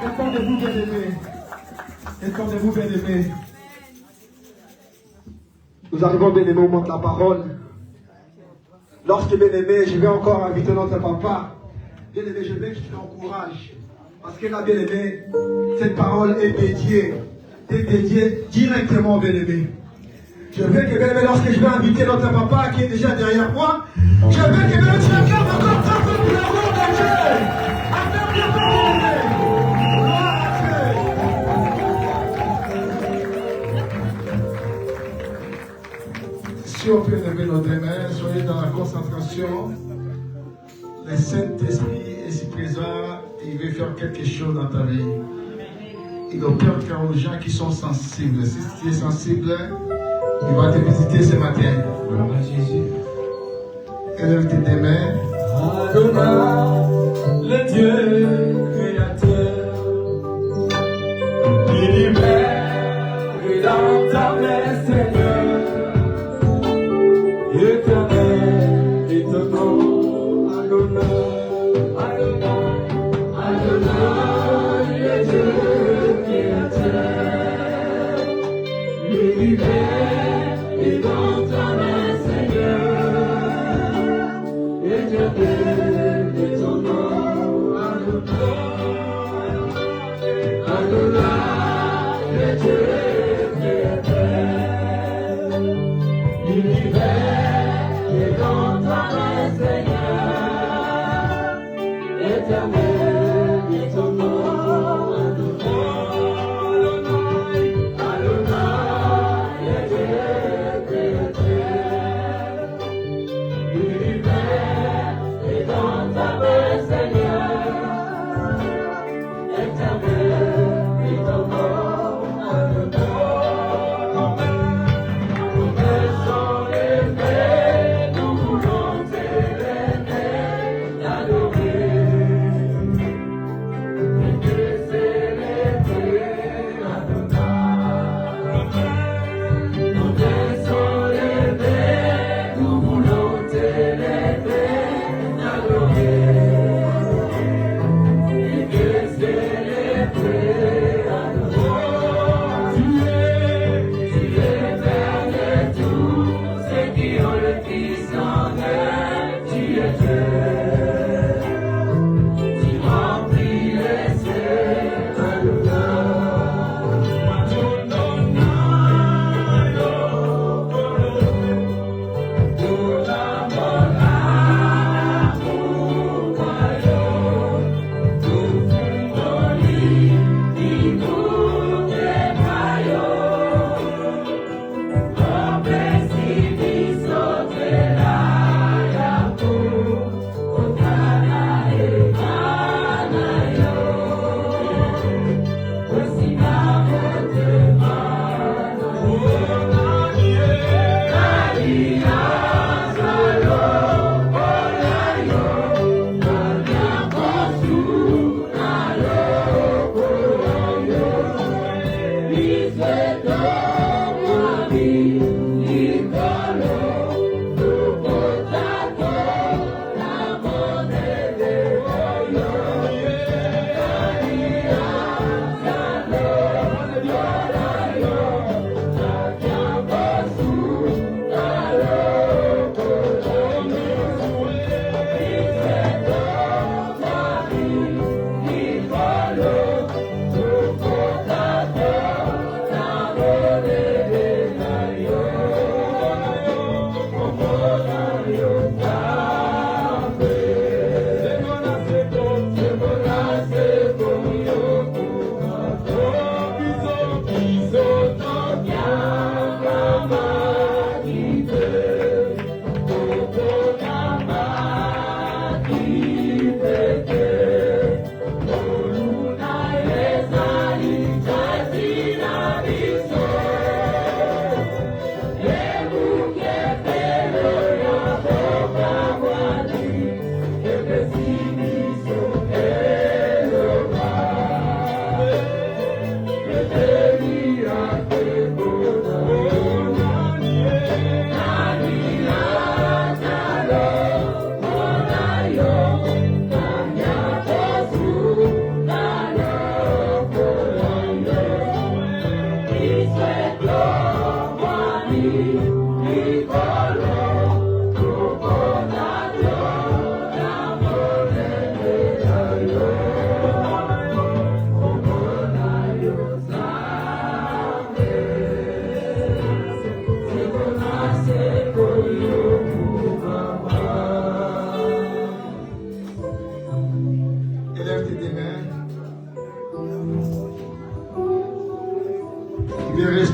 Étendez-vous, bien-aimés. Étendez-vous, bien-aimés. Nous arrivons, bien-aimés, au moment de la parole. Lorsque, bien-aimé, je vais encore inviter notre papa. Bien-aimé, je veux que tu l'encourages. Parce que là, bien-aimé, cette parole est dédiée directement, bien-aimé. Je veux que, bien-aimé, lorsque je vais inviter notre papa qui est déjà derrière moi, je veux que, bien-aimé, tu acclames encore très fort pour la gloire de Dieu. Acclame bien fort, bien-aimé. Gloire à Dieu. Si on peut lever nos deux mains, soyez dans la concentration. Le Saint-Esprit est si présent et il veut faire quelque chose dans ta vie. Il opère car aux gens qui sont sensibles. Si tu es sensible, il va te visiter ce matin. Élève tes deux mains. Adonai, le Dieu créateur, l'univers rédempteur, Seigneur, éternel et ton nom, Adonai, le Dieu créateur, l'univers rédempteur, Seigneur, éternel et ton nom, Adonai, le Dieu créateur, l'univers est dans ta main, Seigneur, éternel est ton nom, Adonai, le Dieu créateur, l'univers est dans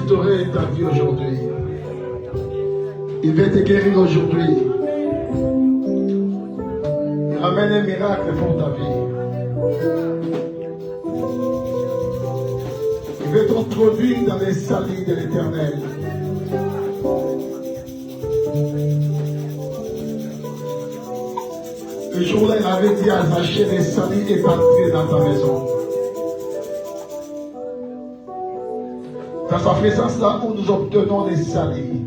restaurer ta vie aujourd'hui. Il veut te guérir aujourd'hui. Il ramène un miracle pour ta vie. Il veut t'introduire dans les salis de l'Éternel. Le jour-là, il avait dit à Zachée, les salis est entré dans ta maison. Dans sa présence là où nous obtenons les salis.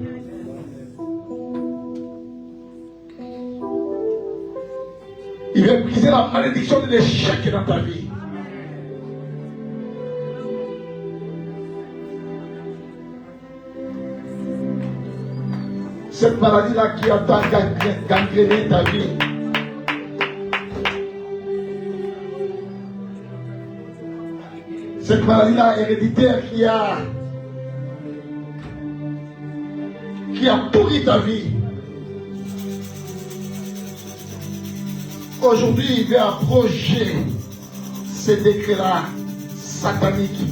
Il veut briser la malédiction de l'échec dans ta vie. Cette maladie-là qui a gangréné ta vie. Cette maladie-là héréditaire qui a pourri ta vie. Aujourd'hui, il veut approcher ces décrets-là sataniques.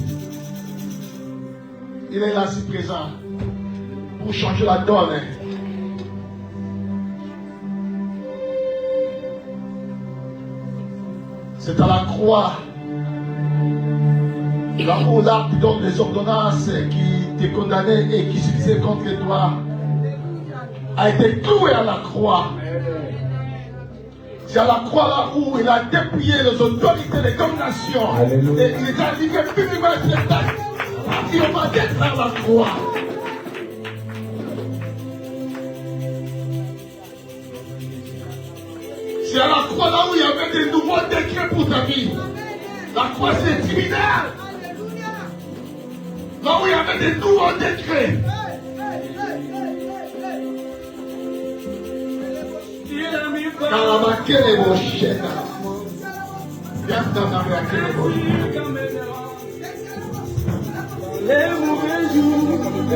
Il est là si présent pour changer la donne. C'est à la croix, là où l'arbre qui donne les ordonnances qui te condamnait et qui suffisait contre toi, a été cloué à la croix. C'est à la croix là où il a dépouillé les autorités des dominations. Et il a dit que publiquement il va d'être à la croix. C'est à la croix là où il y avait des nouveaux décrets pour ta vie. La croix c'est criminel. Là où il y avait des nouveaux décrets.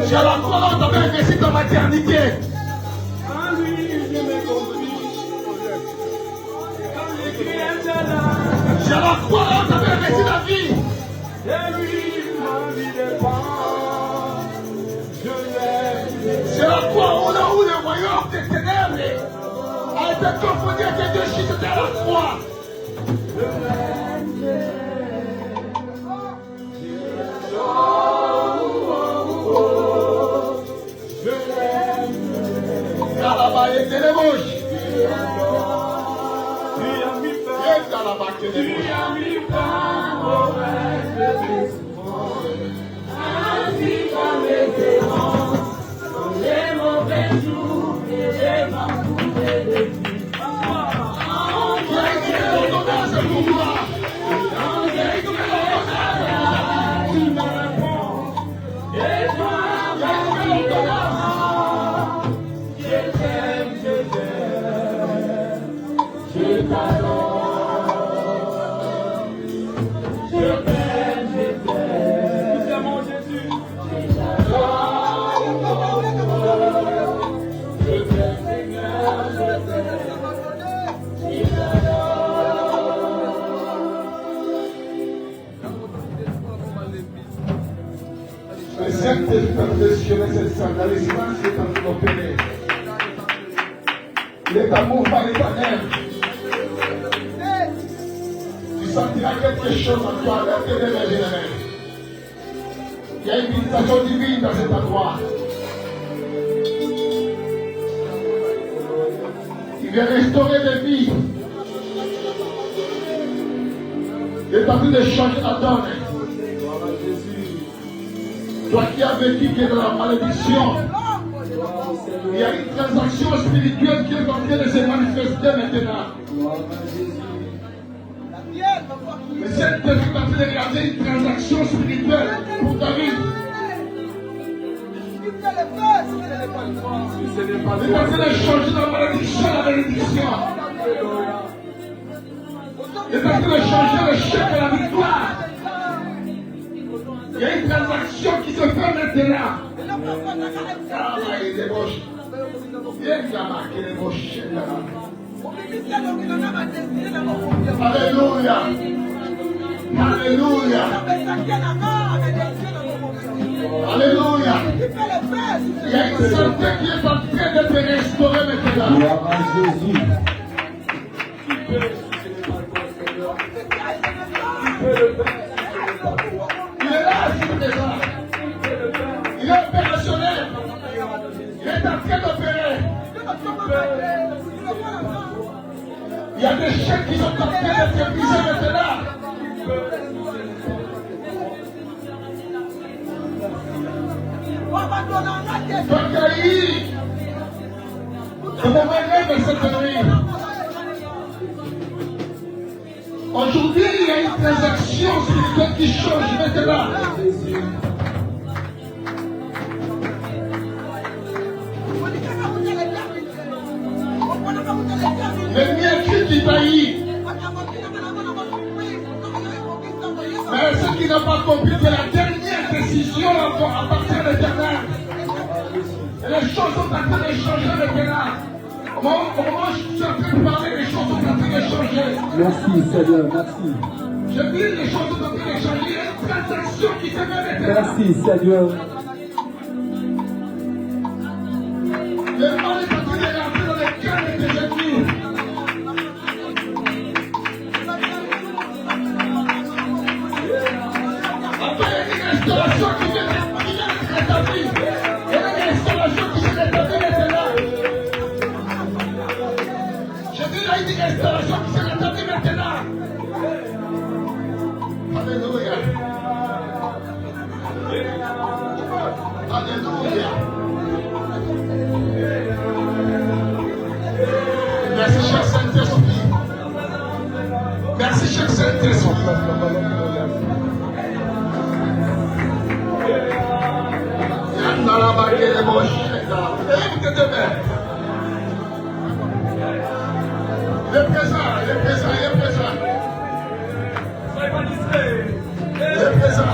C'est à la croix là où tu avais investi ta maternité. C'est à la croix là où tu avais investi ta vie. C'est la croix là où le royaume des ténèbres a été confondu avec les deux chiffres. C'était à la croix. Il est amour par l'Éternel. Tu sentiras quelque chose en toi. Il y a une visitation divine dans cet endroit. Il vient restaurer des vies. Il est en train de changer la donne. Toi qui as vécu qui est dans la malédiction, il y a une transaction spirituelle qui est en train de se manifester maintenant. Mais cette vie est en train de réaliser une transaction spirituelle pour ta vie. Il est en train de changer la malédiction à la bénédiction. Il est en train de changer le chef à la victoire. Il y a une transaction qui se fait maintenant. Alléluia. Alléluia. Alléluia. Il y a une santé qui est en train de te restaurer maintenant. Gloire à Jésus. Il est là, c'est déjà. Il est opérationnel. Il est en train d'opérer. Il y a des chaînes qui sont en train d'être brisées maintenant. Pagaï, vous me voyez cette nuit. Aujourd'hui, il y a une transaction spirituelle qui change maintenant. Le mien qui taillit. Mais ce qui n'a pas compris, c'est la dernière décision encore à partir de l'éternel. Et les choses sont en train de changer maintenant. Au moment où je suis en train de parler, les choses sont en train de changer. Merci Seigneur, merci. Je dis les choses sont en train de changer. Il y a une transaction qui se met maintenant. Merci Seigneur. Le mal est en train de rentrer dans les cœurs de tes ennemis. Après, il y a une restauration qui vient d'être rétablie. Il y a une restauration qui s'est rétablie maintenant. Je dis, il y a une restauration qui s'est rétablie maintenant. Alléluia. Alléluia. Merci, cher Saint-Esprit. Merci, cher Saint-Esprit. Il est présent, il est présent, il est présent. Soyez pas distrait. Il est présent.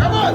Come on.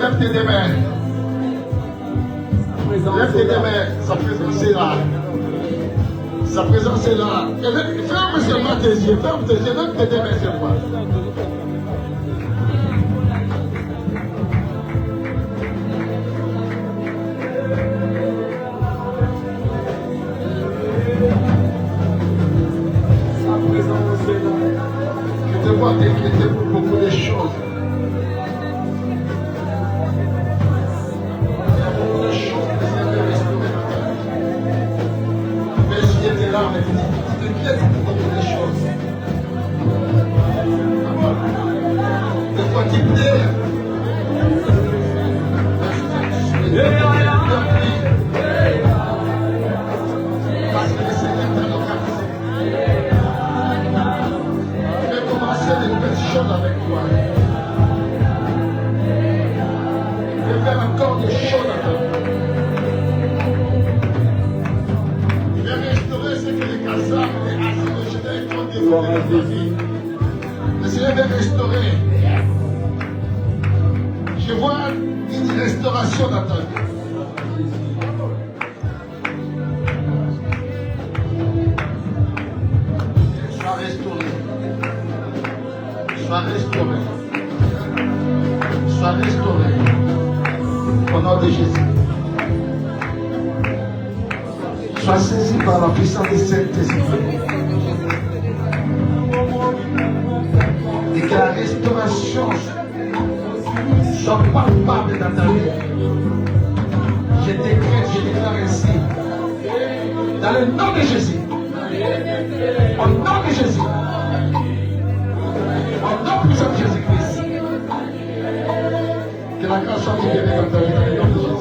Lève tes deux mains. Lève tes deux mains. Sa présence est là. Sa présence est là. Ferme seulement tes yeux. Ferme tes yeux. Lève tes deux mains cette fois. Je te vois t'inquiéter pour beaucoup de choses. Mais tu t'inquiètes pour beaucoup de choses. Des fois tu pleures. Parce que le Seigneur t'a localisé. Il va commencer de nouvelles choses avec toi. Il va faire encore des choses avec toi. Le Seigneur veut restaurer. Je vois une restauration dans ta vie. Sois restauré. Sois restauré. Sois restauré. Au nom de Jésus. Sois saisi par la puissance du Saint-Esprit. Et que la restauration soit palpable dans ta vie. Je décrète, je déclare ainsi. Dans le nom de Jésus. Au nom de Jésus. Au nom puissant de Jésus-Christ. Que la grâce soit libérée dans ta vie dans le nom de Jésus.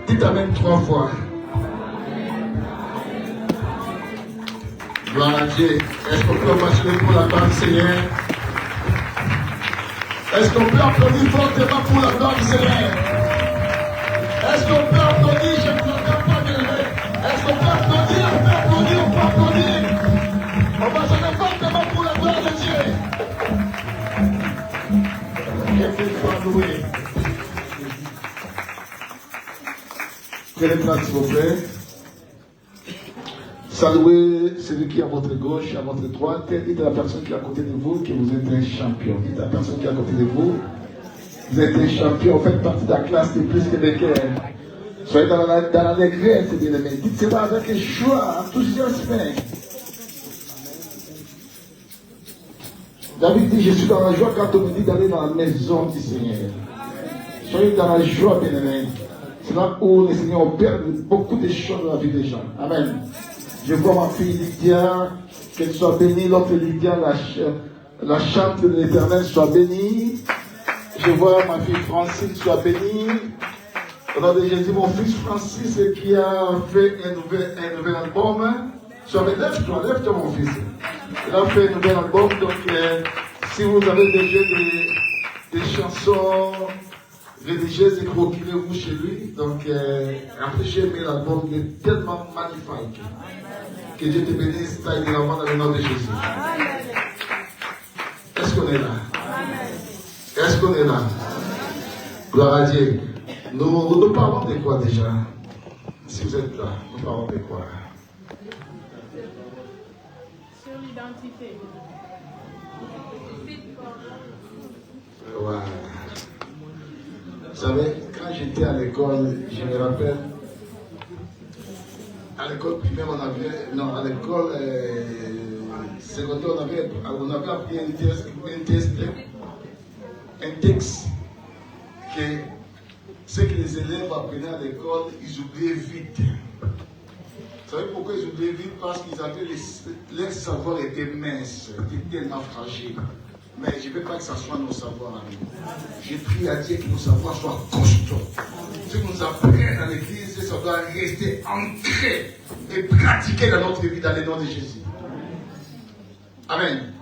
Dites Amen 3 fois. Gloire à Dieu. Est-ce qu'on peut marcher pour la gloire du Seigneur? Est-ce qu'on peut applaudir fortement pour la gloire du Seigneur? Est-ce qu'on peut applaudir? Je ne vous entends pas bien. Est-ce qu'on peut applaudir? On peut applaudir, on peut applaudir. On va chanter fortement pour la gloire de Dieu. Que Dieu soit loué. Prenez place, s'il vous plaît. Saluez celui qui est à votre gauche, à votre droite. Dites à la personne qui est à côté de vous que vous êtes un champion. Dites à la personne qui est à côté de vous, vous êtes un champion. Vous faites partie de la classe des plus que des cœurs. Soyez dans l'allégresse, bien-aimés. Dites cela avec joie, enthousiasme. David dit, je suis dans la joie quand on me dit d'aller dans la maison du Seigneur. Soyez dans la joie, bien-aimés. C'est là où le Seigneur opère beaucoup de choses dans la vie des gens. Amen. Je vois ma fille Lydia, qu'elle soit bénie. L'autre Lydia, la chante de l'Éternel soit bénie. Je vois ma fille Francine soit bénie. Au nom de Jésus, mon fils Francis qui a fait un nouvel album. Lève-toi mon fils. Il a fait un nouvel album. Donc, si vous avez déjà des chansons religieuses, procurez-vous chez lui. Donc, après, j'ai aimé l'album, il est tellement magnifique. Que Dieu te bénisse, ça est dans le nom de Jésus. Est-ce qu'on est là? Est-ce qu'on est là? Gloire à Dieu. Nous parlons de quoi déjà? Si vous êtes là, nous parlons de quoi? Sur l'identité. Ouais. Vous savez, quand j'étais à l'école, je me rappelle, à l'école primaire, on avait, non, à l'école secondaire, on avait appris un texte que ce que les élèves apprenaient à l'école, ils oubliaient vite. Vous savez pourquoi ils oubliaient vite? Parce qu'ils avaient, leur savoir était mince, était tellement fragile. Mais je ne veux pas que ça soit nos savoirs à nous. J'ai pris à Dieu que nos savoirs soient costauds. Ce que nous apprenons dans l'église, ça doit rester ancré et pratiqué dans notre vie, dans le nom de Jésus. Amen.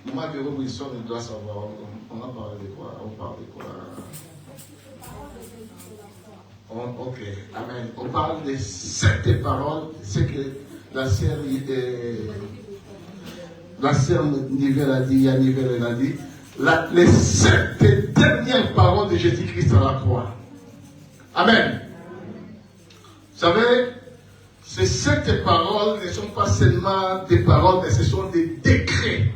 Maman Véro Wilson, on doit savoir, on a parlé de quoi? On parle de quoi? Ok, Amen. On parle de 7 paroles, c'est que la sœur Nivelle a dit, Nivelle a dit, les 7 dernières paroles de Jésus-Christ à la croix. Amen. Vous savez, ces 7 paroles ne sont pas seulement des paroles, mais ce sont des décrets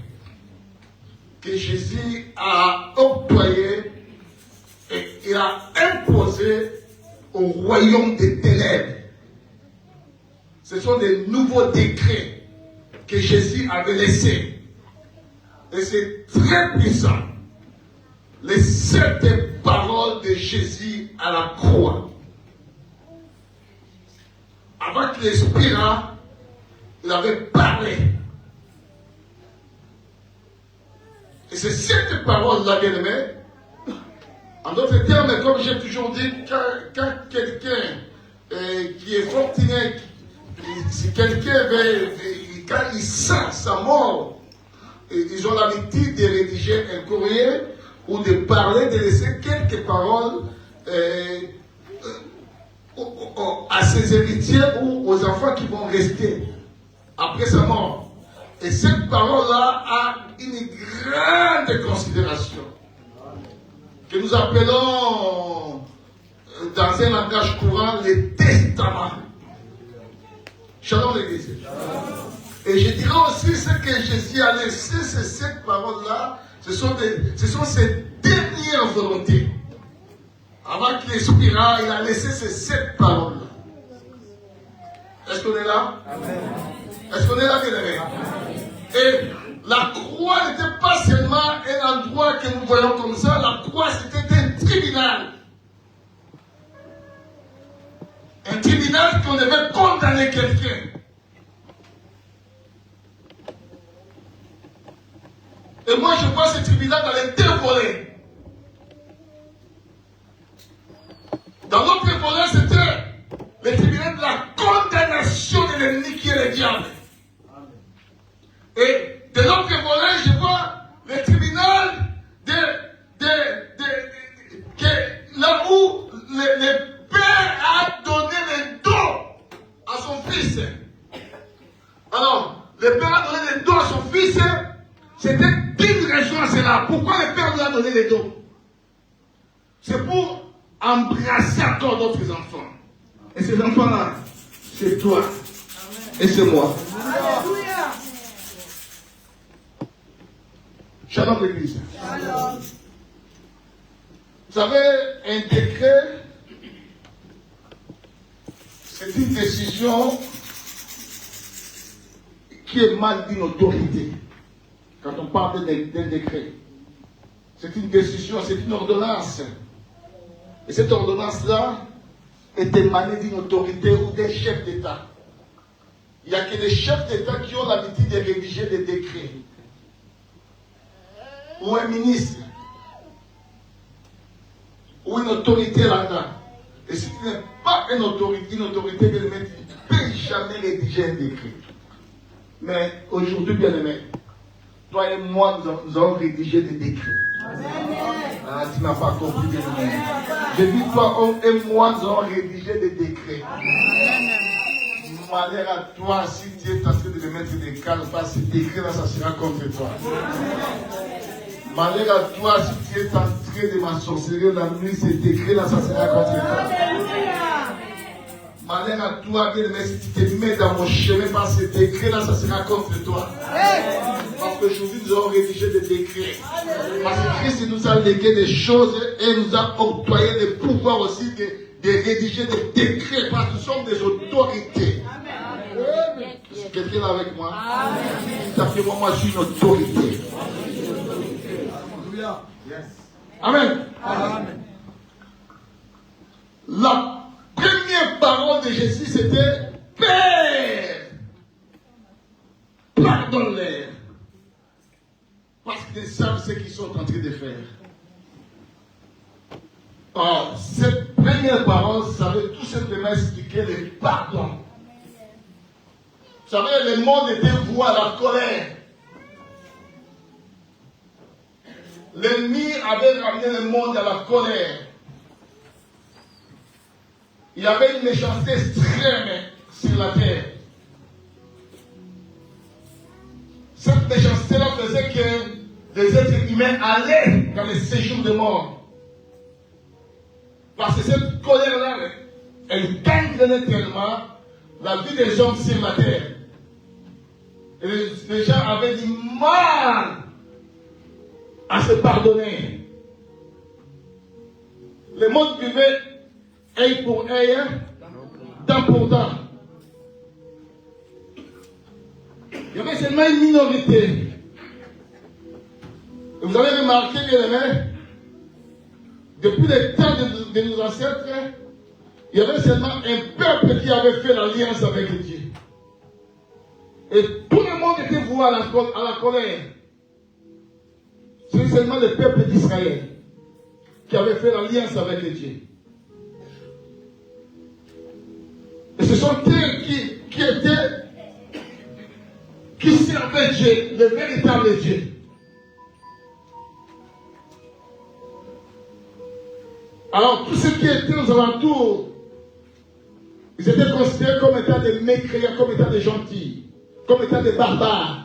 que Jésus a octroyés et il a imposés au royaume des ténèbres. Ce sont des nouveaux décrets que Jésus avait laissés. Et c'est très puissant. Les 7 paroles de Jésus à la croix. Avant qu'il expira, il avait parlé. Et ces 7 paroles-là, bien aimé, en d'autres termes, comme j'ai toujours dit, quand quelqu'un qui est fortuné, si quelqu'un veut, quand il sent sa mort, ils ont l'habitude de rédiger un courrier ou de parler, de laisser quelques paroles à ses héritiers ou aux enfants qui vont rester après sa mort. Et cette parole-là a une grande considération que nous appelons dans un langage courant le testament. Shalom l'église. Et je dirais aussi ce que Jésus a laissé, ces 7 paroles-là, ce sont ses dernières volontés. Avant qu'il expira, il a laissé ces 7 paroles-là. Est-ce qu'on est là? Amen. Est-ce qu'on est là, bien aimé? Et La croix n'était pas seulement un endroit que nous voyons comme ça, la croix c'était un tribunal. Un tribunal qu'on devait condamner quelqu'un. Et moi je vois ce tribunal dans les deux volets. Dans l'autre volet c'était le tribunal de la condamnation de l'ennemi qui est le diable. Et de l'autre volet, je vois le tribunal là où le père a donné le don à son fils. Alors, le père a donné le don à son fils, c'était une raison à cela. Pourquoi le père lui a donné le don? C'est pour embrasser encore d'autres enfants. Et ces enfants-là, c'est toi. Et c'est moi. Alléluia. Shalom l'église. Shalom. Vous savez, un décret, c'est une décision qui est mal d'une autorité. Quand on parle d'un décret, c'est une décision, c'est une ordonnance. Et cette ordonnance-là est émanée d'une autorité ou d'un chef d'État. Il n'y a que les chefs d'État qui ont l'habitude de rédiger des décrets. Ou un ministre, ou une autorité là-dedans. Et si tu n'es pas une autorité, tu ne peux jamais rédiger un décret. Mais aujourd'hui, bien aimé, toi et moi, nous allons rédiger des décrets. Ah, tu n'as pas compris, bien aimé. J'ai dit, toi et moi, nous allons rédiger des décrets. Malheur à toi si tu es en train de mettre des cadres, parce que ces décrets-là, ça sera contre toi. Malheur à toi si tu es en train de m'ensorceler la nuit, ces décrets-là, ça sera contre toi. Malheur à toi, bien aimé, si tu te mets dans mon chemin par ces décrets-là, ça sera contre toi. Parce qu'aujourd'hui, nous allons rédiger des décrets. Parce que Christ nous a légué des choses et nous a octroyé le pouvoir aussi de rédiger des décrets. Parce que nous sommes des autorités. Est-ce que quelqu'un est avec moi? Ça fait moi, je suis une autorité. Amen. Amen. La première parole de Jésus, c'était Père, pardonne-les. Parce qu'ils savent ce qu'ils sont en train de faire. Or, cette première parole, ça veut tout simplement expliquer le pardon. Vous savez, le monde était voué à la colère. L'ennemi avait ramené le monde à la colère. Il y avait une méchanceté extrême sur la terre. Cette méchanceté-là faisait que les êtres humains allaient dans les séjours de mort. Parce que cette colère-là, elle gangrenait tellement la vie des hommes sur la terre. Et les gens avaient du mal à se pardonner. Le monde vivait œil pour œil, dent pour dent. Il y avait seulement une minorité. Et vous avez remarqué, bien aimé, depuis le temps de nos ancêtres, il y avait seulement un peuple qui avait fait l'alliance avec Dieu. Et tout le monde était voué à la colère. C'est seulement le peuple d'Israël qui avait fait l'alliance avec Dieu. Et ce sont eux qui servaient Dieu, le véritable Dieu. Alors, tous ceux qui étaient aux alentours, ils étaient considérés comme étant des mécréants, comme étant des gentils, comme étant des barbares.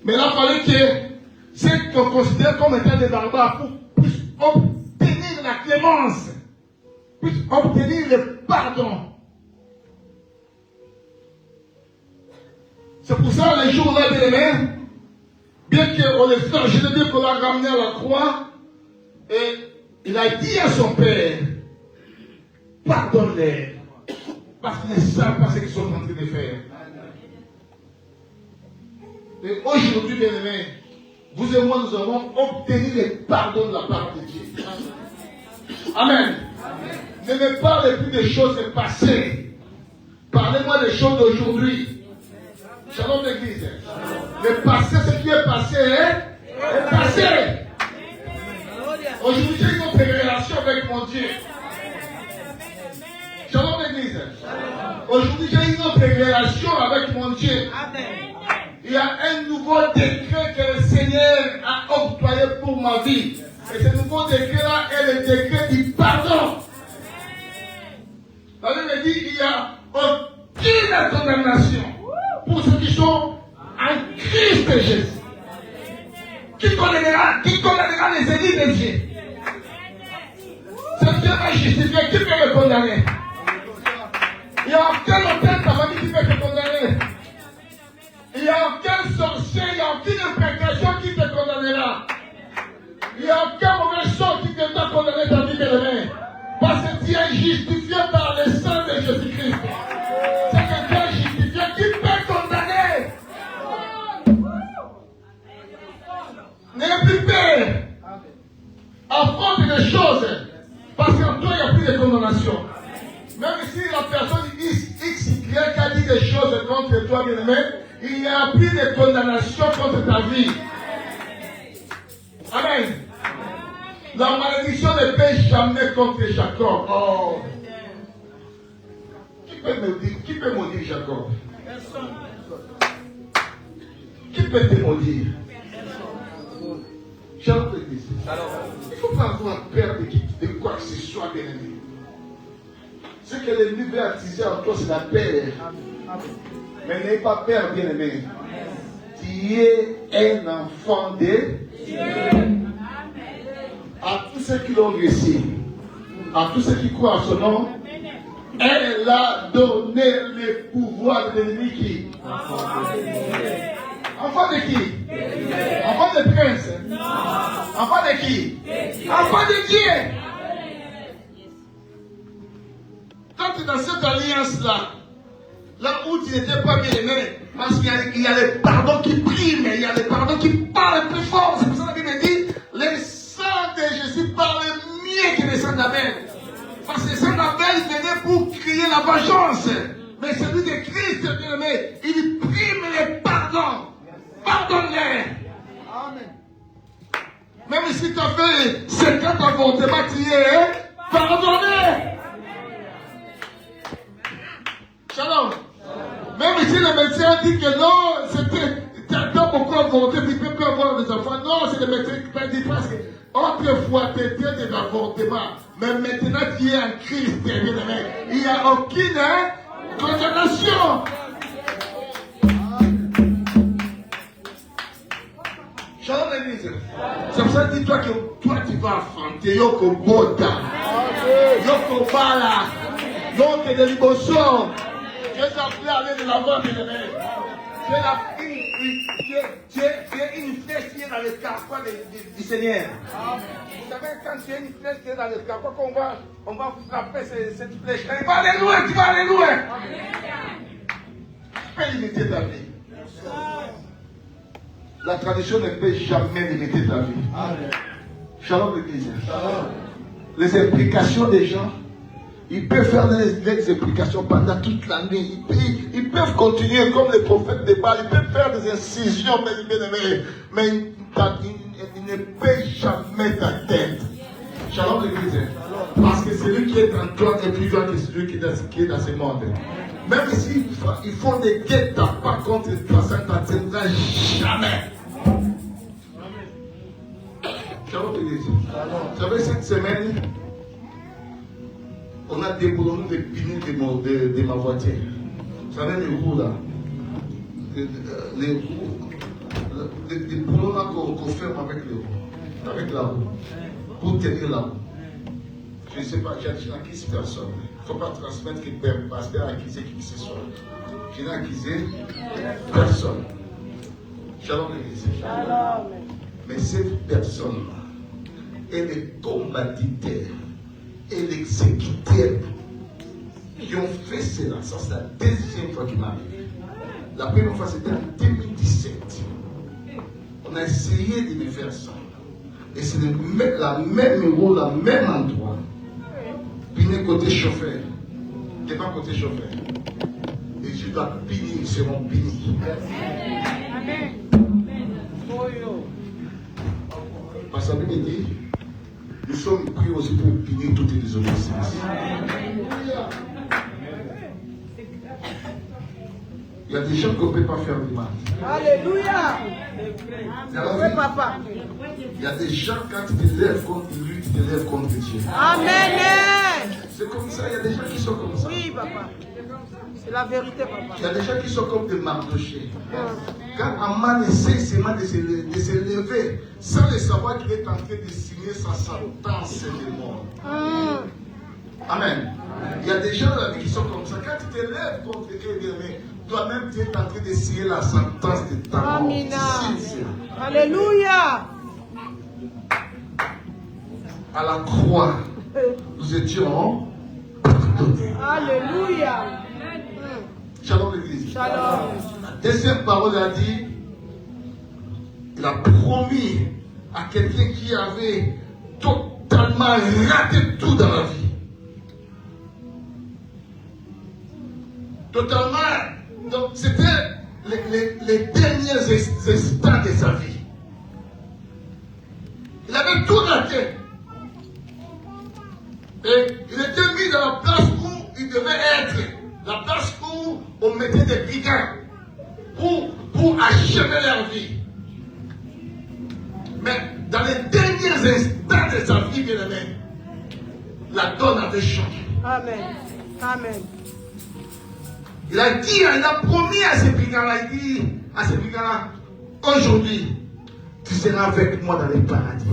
Mais là, il fallait que ceux qu'on considère comme étant des barbares puissent obtenir la clémence, puissent obtenir le pardon. C'est pour ça, les jours-là, bien aimés, bien qu'on les flagelle, bien qu'on l'a ramené à la croix, et il a dit à son père, « Pardonne-les, parce qu'ils ne savent pas ce qu'ils sont en train de faire. » Et aujourd'hui, bien-aimés, vous et moi, nous avons obtenu le pardon de la part de Dieu. Amen. Ne me parlez plus des choses passées. Parlez-moi des choses d'aujourd'hui. Shalom l'église. Le passé, ce qui est passé, est passé. Aujourd'hui, j'ai une autre relation avec mon Dieu. Shalom l'église. Aujourd'hui, j'ai une autre relation avec mon Dieu. Il y a un nouveau décret que le Seigneur a octroyé pour ma vie. Et ce nouveau décret-là est le décret du pardon. La Bible me dit qu'il n'y a aucune condamnation pour ceux qui sont en Christ Jésus. Qui condamnera les ennemis de Dieu? C'est Dieu va justifier. Qui peut me condamner? Il n'y a aucun auteur de ta famille qui peut te condamner. Il n'y a aucun sorcier, il n'y a aucune implication qui te condamnera. Il n'y a aucun mauvais sort qui te doit condamner ta vie de demain. Parce que tu es justifié par le sang de Jésus-Christ. C'est que tu es justifié. Qui peut condamner? N'ayez plus peur. Affronte les choses. Parce qu'en toi, il n'y a plus de condamnation. Même si la personne XY a dit des choses contre toi, bien-aimé, il n'y a plus de condamnation contre ta vie. Amen. La malédiction ne pèse jamais contre Jacob. Oh. Qui peut maudire Jacob? Qui peut te maudire? Jean te dit. Il ne faut pas avoir peur de quoi que ce soit, bien-aimé. Ce que l'ennemi veut attiser en toi, c'est la peur. Mais n'ayez pas peur, bien-aimé. Tu es un enfant de Dieu. À tous ceux qui l'ont réussi, à tous ceux qui croient en son nom, elle a donné le pouvoir de l'ennemi qui? Enfant de qui? Enfant de prince? Enfant de qui? Enfant de Dieu. Quand tu es dans cette alliance-là, là où tu n'étais pas bien aimé, parce qu'il y a le pardon qui prime, il y a le pardon qui parle plus fort. C'est pour ça que la Bible dit, le sang de Jésus parle mieux que le sang d'Abel. Parce que le sang d'Abel venait pour crier la vengeance. Mais celui de Christ, bien aimé, il prime le pardon. Pardonne-les. Amen. Même si tu as fait 50 avortements, tu es pardonné. Shalom. Même si le médecin dit que non, tu as beaucoup avorté, tu ne peux plus avoir des enfants. Non, c'est le médecin qui dit parce que autrefois tu étais des avortements. Mais maintenant tu es en Christ, bien aimé. Il n'y a aucune condamnation. Shalom l'église. C'est pour ça que dis-toi que toi tu vas affronter Yoko Bota, Yoko Bala, Yoko de Liboso. Je t'ai appelé à aller de l'avant, bien aimé. Tu es une flèche qui est dans le carquois du Seigneur. Vous savez, quand tu es une flèche qui est dans le carquois, on va frapper cette flèche. Tu vas aller loin, tu vas aller loin. Tu peux limiter ta vie. La tradition ne peut jamais limiter ta vie. Shalom l'église. Les implications des gens, ils peuvent faire des implications pendant toute la nuit. Ils peuvent continuer comme les prophètes de Baal. Ils peuvent faire des incisions, mais ils ne peuvent jamais t'atteindre. Shalom l'église. Parce que celui qui est en toi est plus grand que celui qui est dans ce monde. Même si ils font des guet-apens par contre toi, ça ne t'atteindra jamais. Shalom l'église. Vous savez, cette semaine, on a déboulonné les pneus de ma voiture. Vous savez, les roues là. Les roues. Les boulons là qu'on ferme avec les roues. Avec la roue. Pour tenir la roue. Je ne sais pas, j'accuse personne. Il ne faut pas transmettre que le pasteur a accusé qui que ce soit. Je n'ai accusé personne. Shalom l'église. Mais cette personne-là est le combattiteur et l'exécuteur qui ont fait cela. Ça, c'est la deuxième fois qu'il m'arrive. La première fois, c'était en 2017. On a essayé de me faire ça. Et c'est la même numéro, la même endroit. Piner côté chauffeur. Devant côté chauffeur. Et je dois punir, ils seront punis. Amen. Parce que la Bible dit, nous sommes pris aussi pour punir toutes les désobéissances. Il y a des gens qu'on ne peut pas faire du mal. Alléluia. Oui, papa. Il y a des gens, quand tu te lèves contre lui, tu te lèves contre Dieu. Amen. C'est comme ça, il y a des gens qui sont comme ça. Oui, papa. C'est la vérité, papa. Il y a des gens qui sont comme des mardochés. Quand Aman essaie seulement de se lever, sans le savoir qu'il est en train de signer sa sentence de mort. Amen. Il y a des gens dans la vie qui sont comme ça. Quand tu te lèves contre Dieu, toi-même tu es en train de signer la sentence de ta mort. Amina. Alléluia. À la croix, nous étions pardonnés. Alléluia. Shalom l'église. Shalom. La deuxième parole a dit, il a promis à quelqu'un qui avait totalement raté tout dans la vie. Totalement. Donc c'était les derniers instants de sa vie. Il avait tout raté. Et il était mis dans la place où il devait être. La place où on mettait des brigands pour achever leur vie. Mais dans les derniers instants de sa vie, bien aimé, la donne avait changé. Amen. Amen. Il a dit, il a promis à ces brigands-là, il dit à ces brigands-là, aujourd'hui, tu seras avec moi dans les paradis.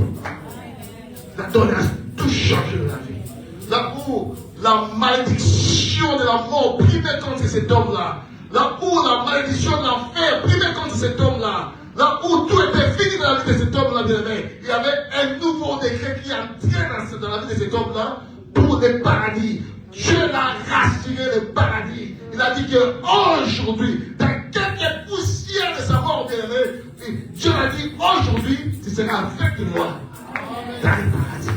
La donne a tout changé de la vie. Là où la malédiction de la mort primait contre cet homme-là, là où la malédiction de l'enfer primait contre cet homme-là, là où tout était fini dans la vie de cet homme-là, bien aimé, il y avait un nouveau décret qui entrait dans la vie de cet homme-là pour le paradis. Dieu l'a rassuré le paradis. Il a dit qu'aujourd'hui, dans quelques poussières de sa mort, bien aimé, Dieu a dit aujourd'hui, tu seras avec moi dans le paradis.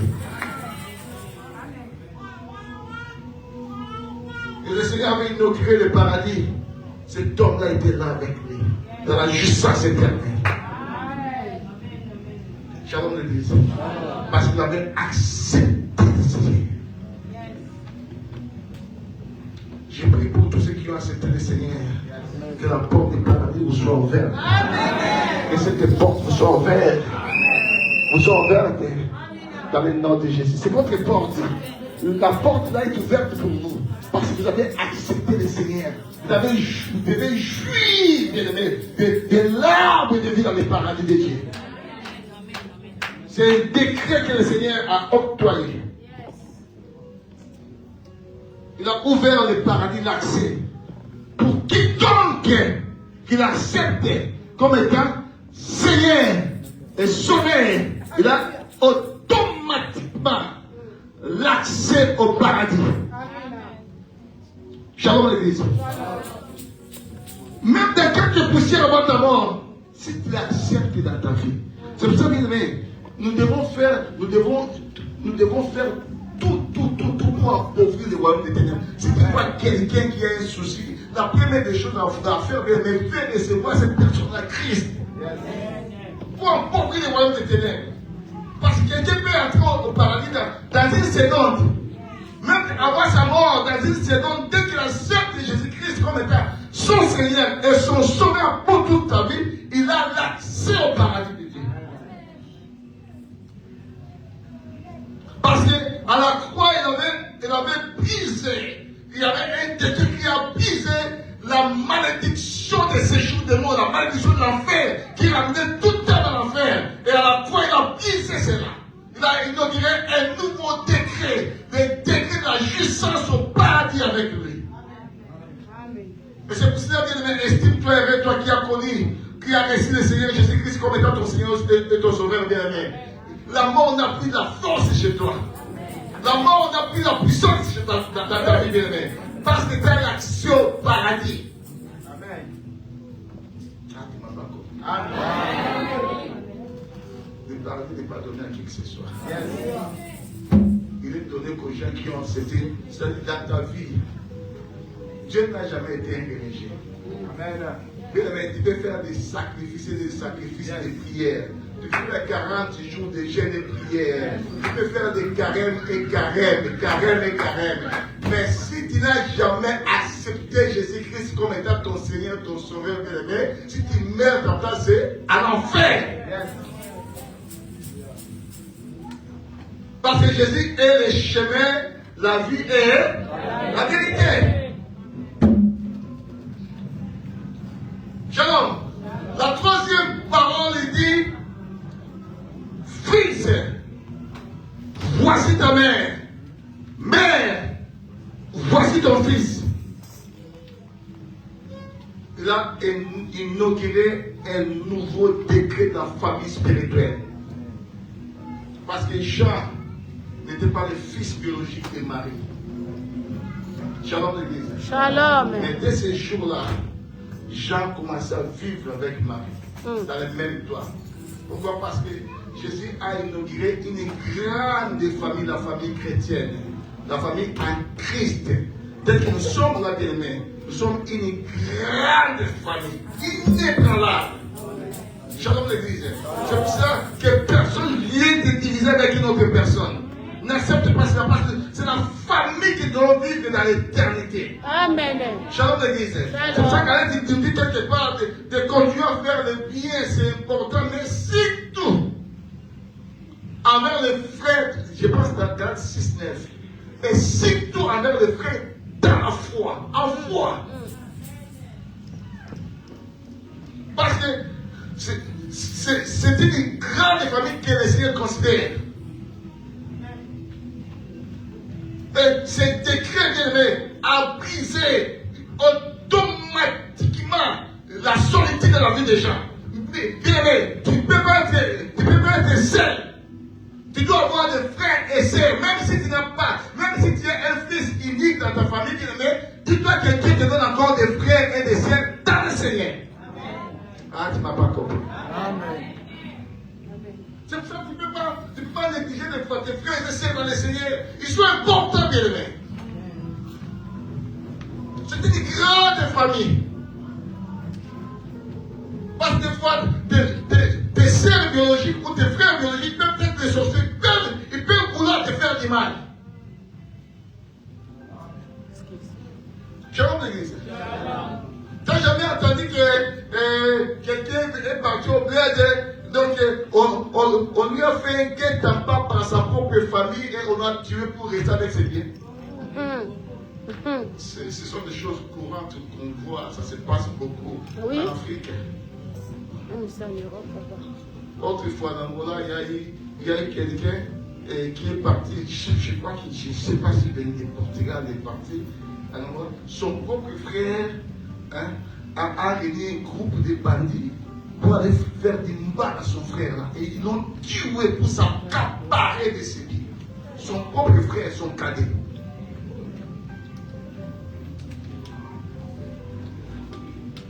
Et le Seigneur avait inauguré le paradis. Cet homme-là était là avec lui, dans la justice éternelle. Shalom l'église. Parce qu'il avait accepté le Seigneur. J'ai prié pour tous ceux qui ont accepté le Seigneur. Que la porte du paradis vous soit ouverte. Que cette porte vous soit ouverte. Vous soit ouverte. Dans le nom de Jésus. C'est votre porte. La porte là est ouverte pour vous. Parce que vous avez accepté le Seigneur. Vous devez jouir, bien aimé, de l'arbre de vie dans le paradis de Dieu. C'est un décret que le Seigneur a octroyé. Il a ouvert le paradis l'accès pour quiconque qu'il accepte comme étant Seigneur et Sauveur. Il a automatiquement l'accès au paradis. Shalom l'église. Même dans quelques poussières avant ta mort, si tu l'acceptes dans ta vie. C'est pour ça que nous devons faire tout pour appauvrir le royaume des ténèbres. Si tu vois quelqu'un qui a un souci, la première des choses à faire, c'est faire recevoir cette personne-là, Christ. Pour appauvrir le royaume des ténèbres. Parce que quelqu'un peut entrer au paradis dans une seconde. Même avoir sa mort dans une seconde, dès qu'il accepte Jésus-Christ comme étant son Seigneur et son Sauveur pour toute ta vie, il a l'accès au paradis de Dieu. Parce qu'à la croix, il avait brisé, il y avait un décret qui a brisé la malédiction des séjours de mort, la malédiction de l'enfer, qui ramenait tout le temps dans l'enfer. Et à la croix, il a brisé cela. Il a inauguré un nouveau décret, le décret de la jouissance au paradis avec lui. Et c'est pour cela, bien aimé, estime-toi et toi qui as connu, qui a reçu le Seigneur Jésus-Christ comme étant ton Seigneur et ton Sauveur, bien aimé. La mort n'a plus la force chez toi. La mort n'a plus la puissance dans ta vie, bien aimé. Parce que tu as l'accès au paradis. Amen. bénéfique ce soir. Il est donné qu'aux gens qui ont accepté, c'est-à-dire dans ta vie, Dieu n'a jamais été ingénieux. Amen. Tu peux faire des sacrifices de prière. Tu peux faire 40 jours de jeûne et prière. Tu peux faire des carèmes et carèmes. Mais si tu n'as jamais accepté Jésus-Christ comme étant ton Seigneur, ton Sauveur, bien-aimé, si tu meurs dans ta c'est à l'enfer. Parce que Jésus est le chemin, la vie et la vérité. Shalom. La troisième parole dit, fils, voici ta mère. Mère, voici ton fils. Il a inauguré un nouveau décret dans la famille spirituelle. Parce que Jean n'était pas le fils biologique de Marie. Shalom l'église. Shalom. Mais dès ces jours-là, Jean commençait à vivre avec Marie, dans le même toit. Pourquoi? Parce que Jésus a inauguré une grande famille, la famille chrétienne, la famille en Christ. Dès que nous sommes là, bien-aimés, nous sommes une grande famille, inébranlable. Shalom l'église. C'est pour ça que personne vient de diviser avec une autre personne. N'accepte pas cela parce que c'est la famille qui doit vivre dans l'éternité. Amen. Shalom l'église. C'est pour ça qu'elle dit quelque part de continuer à faire le bien, c'est important, mais surtout envers les frères, je pense dans Galates 6:9, et surtout envers les frères dans la foi, en foi. Parce que c'est une grande famille que le Seigneur considère. Et ce décret, bien-aimé, a brisé automatiquement la solitude de la vie des gens. Bien-aimé, tu ne peux pas être seul. Tu dois avoir des frères et sœurs, même si tu n'as pas, même si tu es un fils unique dans ta famille, bien-aimé, dis-toi que Dieu te donne encore des frères et des sœurs dans le Seigneur. Ah, tu ne m'as pas compris. Amen. C'est pour ça que tu ne peux pas négliger tes frères et sœurs dans le Seigneur. Ils sont importants, bien-aimés. C'est une grande famille. Parce que des fois, tes sœurs biologiques ou tes frères biologiques peuvent être des sorciers. Ils peuvent vouloir te faire du mal. Shalom l'église. Tu n'as jamais entendu que quelqu'un est parti au bled, donc on lui a fait un guet-apens par sa propre famille et on l'a tué pour rester avec ses biens. Ce sont des choses courantes qu'on voit, ça se passe beaucoup en Afrique. Autrefois dans Angola, il y a eu quelqu'un qui est parti, je crois que je ne sais pas si le Portugal est parti, en Angola. Son propre frère a réuni un groupe de bandits pour aller faire du mal à son frère là. Et ils l'ont tué pour s'accaparer de ses biens. Son propre frère, son cadet.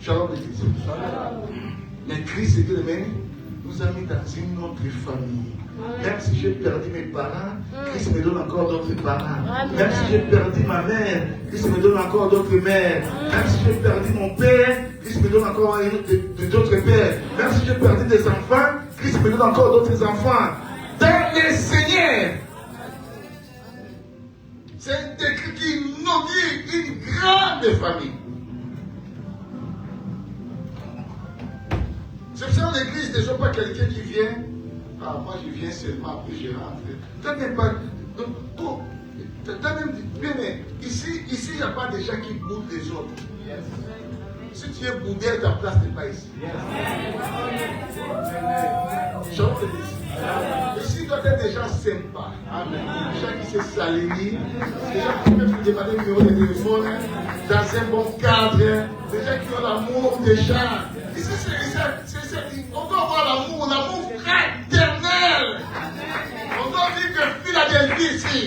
Shalom l'église. Mais Christ, bien-aimé, nous a mis dans une autre famille. Même si j'ai perdu mes parents, Christ me donne encore d'autres parents. Même si j'ai perdu ma mère, Christ me donne encore d'autres mères. Même si j'ai perdu mon père, Christ me donne encore d'autres pères. Même si j'ai perdu des enfants, Christ me donne encore d'autres enfants. Dans le Seigneur. C'est un décret qui inaugure une grande famille. C'est pour ça que l'église ne soit pas quelqu'un qui vient. Ah, moi je viens seulement, après je rentre. T'as même pas. T'as même bien, mais ici, il n'y a pas de gens qui boudent les autres. Yes. Si tu es boudé, ta place n'est pas ici. Ici doit être des gens sympas. Des gens qui se salient, des gens qui peuvent te demander le numéro de téléphone dans un bon cadre, des gens qui ont l'amour des gens. Ici, on doit avoir l'amour fraternel. On doit vivre Philadelphie ici.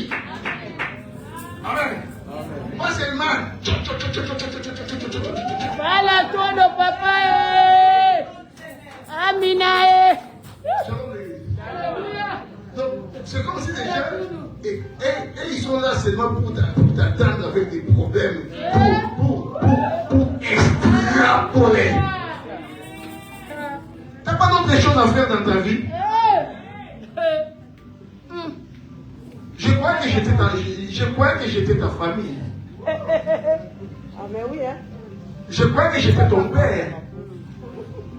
Amen. Pas seulement. Fala todo papa. Amina. Donc sont là seulement pour t'attendre avec des problèmes, pour extrapoler. T'as pas d'autre choses à faire dans ta vie? Je crois que j'étais ta famille. Ah, mais oui, hein. Je crois que j'étais ton père.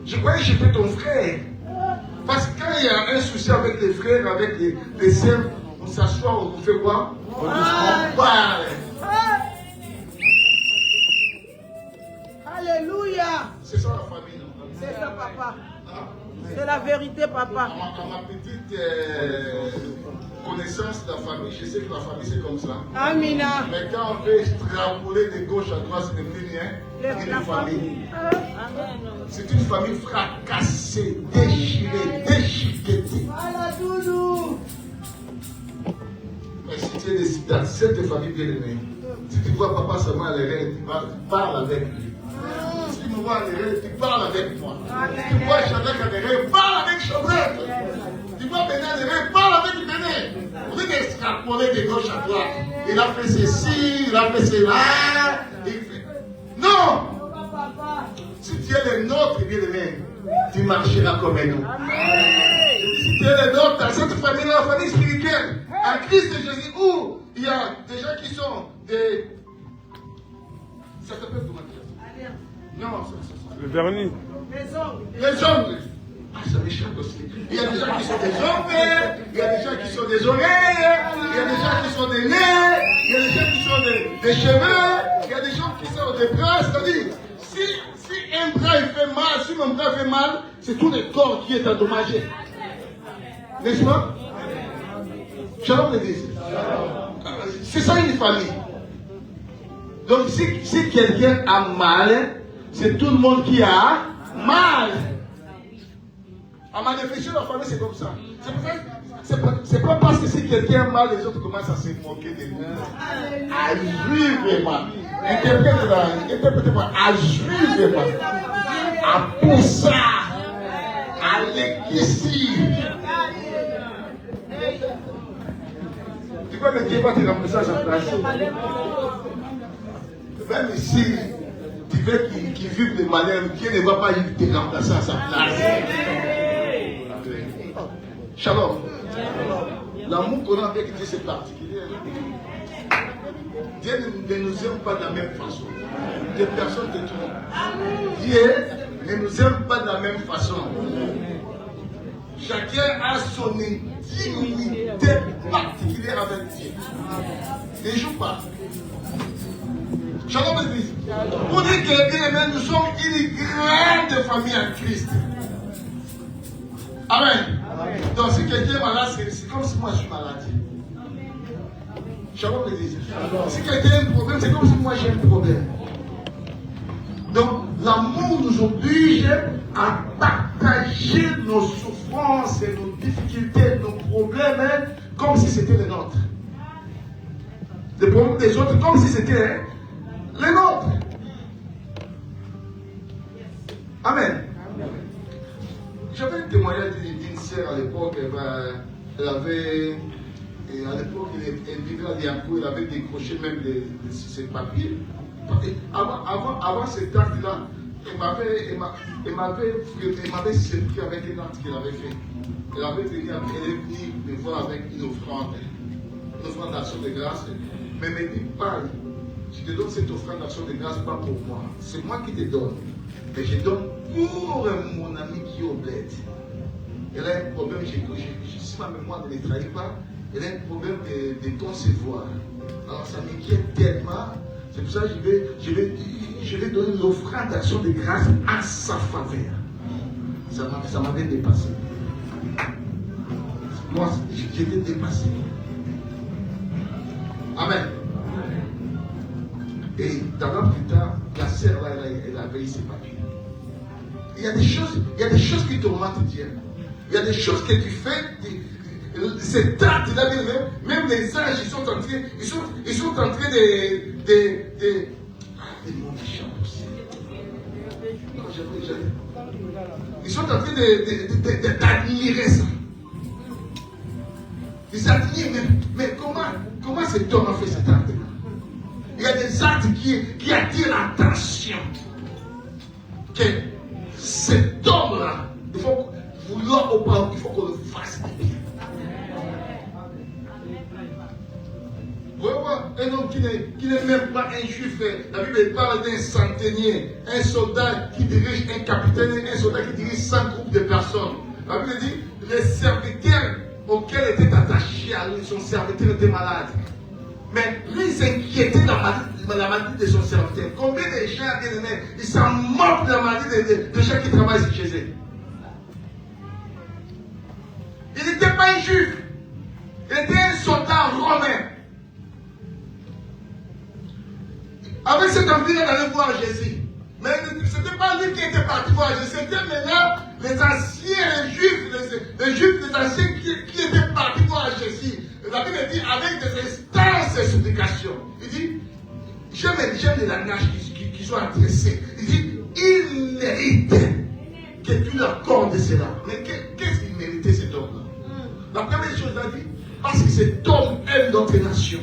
Je crois que j'étais ton frère. Parce que quand il y a un souci avec les frères, avec les sœurs, on s'assoit, on fait quoi? On parle. Alléluia. C'est ça la famille, non? C'est ça, papa. C'est la vérité, papa. À ma petite connaissance de la famille, je sais que la famille c'est comme ça. Amina. Mais quand on veut extrapoler de gauche à droite, c'est devenu une famille. C'est une famille fracassée, déchirée, déchiquetée. Mais si tu es dans cette famille bien-aimée, si tu vois papa seulement à l'erreur, tu parles avec lui. Si tu me vois à l'erreur, tu parles avec moi. Si tu vois Shadrach à l'erreur, parle avec Shadrach. Tu vois Bénin à l'erreur, parle avec Bénin. Vous dites extrapoler de gauche à droite. Il a fait ceci, il a fait cela. Il fait... Non! Si tu es le nôtre, bien-aimé, tu marcheras comme un homme. Si tu es le nôtre dans cette famille, la famille spirituelle, en Christ Jésus, où il y a des gens qui sont des. Ça s'appelle comment dire? Non, ça. Le vernis. Les ongles. Ah, ça m'échappe aussi. Il y a des gens qui sont des ongles, il y a des gens qui sont des oreilles, il y a des gens qui sont des nez, il y a des gens qui sont des cheveux, il y a des gens qui sont des bras. C'est-à-dire, si un bras il fait mal, si mon bras fait mal, c'est tout le corps qui est endommagé. N'est-ce pas? Shalom l'église. C'est ça une famille. Donc si quelqu'un a mal, c'est tout le monde qui a mal. À ma définition, la famille c'est comme ça. C'est pas parce que si quelqu'un a mal, les autres commencent à se moquer de lui. À juger mal. Interprétez-moi. À juger mal. À pousser. À l'équisir. Tu vois que Dieu va te remplacer à sa place. Même si tu veux qu'il vive de malheur, Dieu ne va pas te remplacer à sa place. Shalom. L'amour qu'on a avec Dieu, c'est particulier. Dieu ne nous aime pas de la même façon. Des personnes de tout. Dieu ne nous aime pas de la même façon. Chacun a son intimité particulière avec Dieu. Ne joue pas. Shalom l'église. Pour dire que bien aimé, nous sommes une grande famille en Christ. Amen. Donc si quelqu'un est malade, c'est comme si moi je suis malade. Shalom l'église. Si quelqu'un a un problème, c'est comme si moi j'ai un problème. Donc l'amour nous oblige à partager nos souffrances et nos difficultés, nos problèmes, comme si c'était les nôtres. Les problèmes des autres, comme si c'était les nôtres. Amen. J'avais un témoignage d'une sœur à l'époque, elle avait, à l'époque, elle vivait à Diakou, elle avait décroché même ses papiers. Avant cet acte-là, elle m'avait surpris avec un acte qu'elle avait fait. Elle est venue me voir avec une offrande d'action de grâce. Mais elle me dit, parle, je te donne cette offrande d'action de grâce, pas pour moi. C'est moi qui te donne. Mais je donne pour mon ami qui est au bled. Elle a un problème, si ma mémoire ne me trahit pas, elle a un problème de concevoir. Alors ça m'inquiète tellement. C'est pour ça que je vais donner l'offrande d'action de grâce à sa faveur. Ça m'avait dépassé. Moi, j'étais dépassé. Amen. Et d'abord plus tard, la sœur là, elle avait ses papiers. Il y a des choses qui tourmentent Dieu. Il y a des choses que tu fais. Cet acte-là, même les anges, ils sont en train, ils sont en train d'admirer ça. Ils admirent, mais comment Pourquoi cet homme a fait cet acte? Il y a des actes qui attirent l'attention. Que cet homme-là, il faut vouloir auparavant, il faut qu'on le fasse bien. Vous voyez, un homme qui n'est même pas un juif, la Bible parle d'un centenier, un soldat qui dirige un capitaine, un soldat qui dirige 100 groupes de personnes. La Bible dit, les serviteurs auxquels était attaché à lui, son serviteur était malade. Mais lui, il s'inquiétait de la maladie de son serviteur. Combien de gens, bien aimés, ils s'en moquent de la maladie des gens qui travaillent chez eux. Il n'était pas un juif. Il était un soldat romain. Avec cette envie d'aller voir Jésus. Mais ce n'était pas lui qui était parti voir Jésus. C'était maintenant les anciens juifs, les juifs des anciens qui étaient partis voir Jésus. La Bible dit avec des instances et supplications. Il dit, j'aime les langages qui sont adressés. Il dit, il mérite que tu l'accordes cela. Mais qu'est-ce qu'il méritait cet homme-là? La première chose, il a dit, parce que cet homme aime notre nation.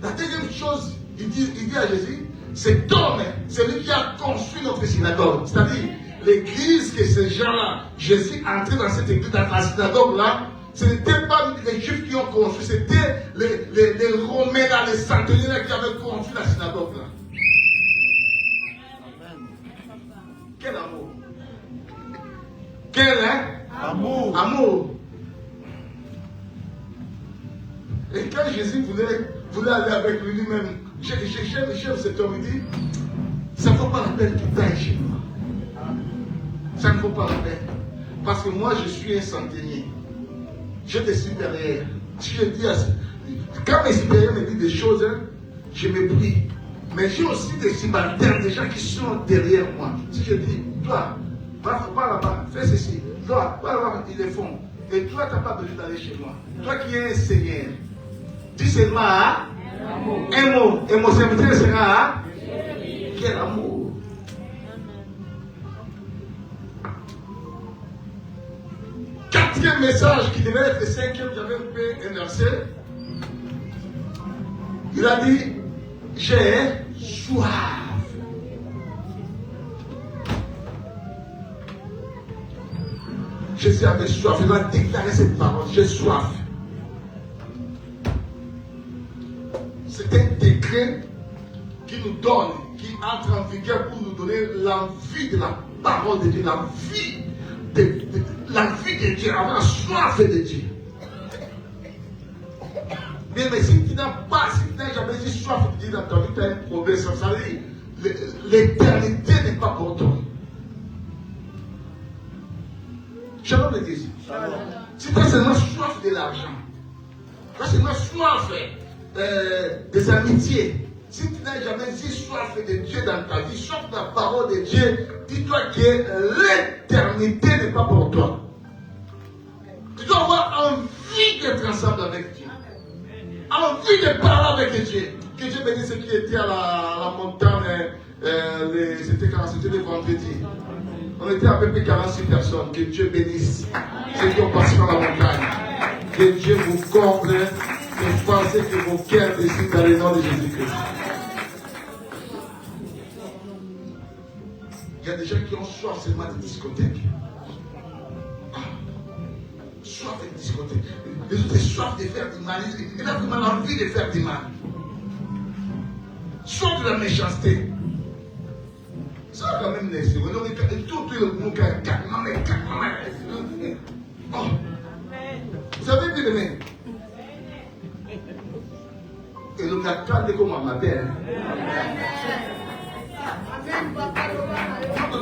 La deuxième chose, il dit à Jésus, cet homme, c'est lui qui a construit notre synagogue. C'est-à-dire, l'église que ces gens-là, Jésus entrait dans cette église, dans la synagogue-là, ce n'était pas les Juifs qui ont construit, c'était les Romains, là, les centenaires qui avaient construit la synagogue-là. Quel amour! Quel amour! Amour! Et quand Jésus voulait aller avec lui-même, j'aime cet homme, il dit, ça ne vaut pas la peine qu'il t'aille chez moi. Ça ne vaut pas la peine. Parce que moi, je suis un centenier. J'ai des supérieurs. Si je dis quand mes supérieurs me disent des choses, je me prie. Mais j'ai aussi des subalternes, des gens qui sont derrière moi. Si je dis, toi, va là-bas, fais ceci. Toi, va là-bas, ils le font. Et toi, tu n'as pas besoin d'aller chez moi. Toi qui es un Seigneur, dis seulement un mot. Et mon serviteur sera quel amour. Quatrième message qui devait être le cinquième, j'avais un peu inversé. Il a dit, j'ai soif. Jésus avait soif. Il a déclaré cette parole, j'ai soif. C'est un décret qui nous donne, qui entre en vigueur pour nous donner l'envie de la parole de Dieu, l'envie de Dieu, avoir soif de Dieu. Mais si tu n'as jamais dit soif de Dieu dans ta vie, tu as un problème. Ça veut dire l'éternité n'est pas pour toi. Shalom le dit. Si tu as seulement soif de l'argent, tu as seulement soif des amitiés, si tu n'as jamais dit soif de Dieu dans ta vie, soif de la parole de Dieu, dis-toi que l'éternité n'est pas pour toi. Tu dois avoir envie d'être ensemble avec Dieu. Envie de parler avec Dieu. Que Dieu bénisse ceux qui étaient à la montagne, c'était quand c'était le vendredi. On était à peu près 46 personnes. Que Dieu bénisse ceux qui ont passé par la montagne. Que Dieu vous comble et pensez que vos cœurs décident dans le nom de Jésus-Christ. Il y a des gens qui ont soif seulement de discothèque. Soif de discothèque. Les autres ont soif de faire du mal. Ils ont vraiment envie de faire du mal. Soif de la méchanceté. Ça va quand même laisser. Tout le monde vous savez bien aimé. Et le gars calme comme ma mère.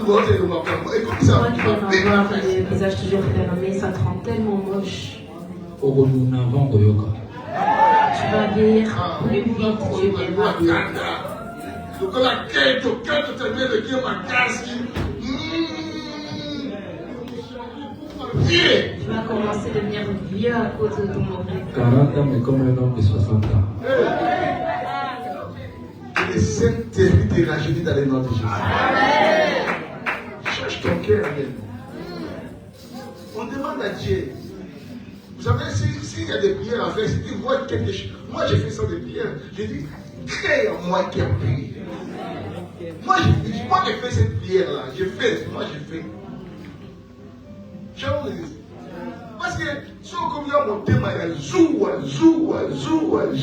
Moi qui aime avoir le visage toujours fermé, ça te rend tellement moche. Tu vas vieillir plus vite, tu verras bien. Tu vas commencer à devenir vieux à cause de ton mauvais. 40 ans, mais comme un homme de 60 ans. Que le Saint-Esprit te rajeunit dans le nom de Jésus. Change ton cœur, amen. On demande à Dieu Vous savez, s'il y a des prières à faire, si tu vois quelque chose. Moi, j'ai fait ça des prières. J'ai dit, crée en moi qui a prié. Moi, j'ai fait cette prière-là. J'ai fait. Parce que, si on commence à monter, il y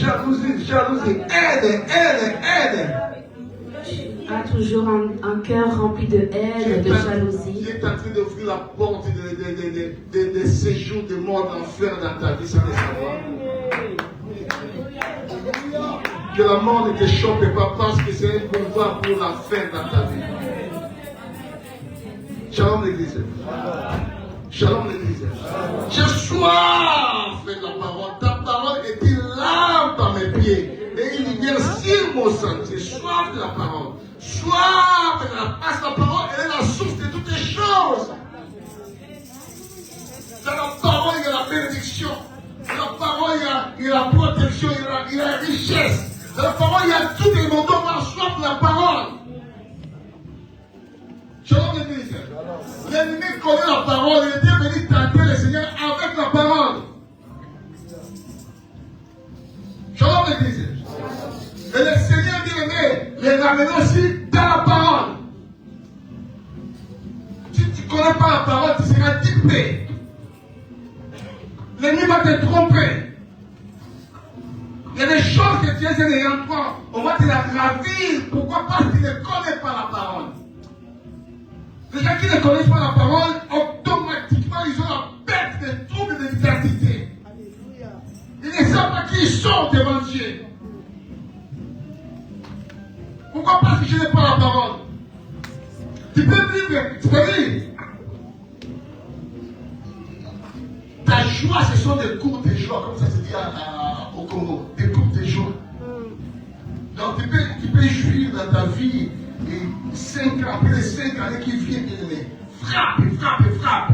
a jalousie, haine. A toujours un cœur rempli de haine, de jalousie. Qui est en train d'ouvrir la porte des séjours de mort d'enfer dans ta vie sans le savoir. Que la mort ne te choque pas parce que c'est un pouvoir pour la faire dans ta vie. Shalom l'église. Shalom l'église. J'ai soif de la parole. Ta parole est une lampe à mes pieds. Et il vient sur mon sentier. Soif de la parole. Soif de la passe. La parole, elle est la source de toutes les choses. Dans la parole, il y a la bénédiction. Dans la parole, il y a la protection. Il y a la richesse. Dans la parole, il y a tout le monde. On va soif de la parole. Shalom l'église. L'ennemi connaît la parole. Il est venu tenter le Seigneur avec la parole. Shalom l'église. Et le Seigneur bien-aimé les ramène aussi dans la parole. Si tu ne connais pas la parole, tu seras dupé. L'ennemi va te tromper. Il y a des choses que tu es en toi. On va te la ravir. Pourquoi? Parce que tu ne connais pas la parole. Les gens qui ne connaissent pas la parole, automatiquement, ils ont la perte des troubles de l'identité. Ils ne savent pas qui ils sont devant Dieu. Pourquoi? Parce que je n'ai pas la parole. Tu peux vivre, c'est-à-dire, ta joie, ce sont des courtes joies, comme ça se dit au Congo, des courtes joies. Donc tu peux jouir dans ta vie. Et 5 ans, après les 5 années qui viennent, frappe.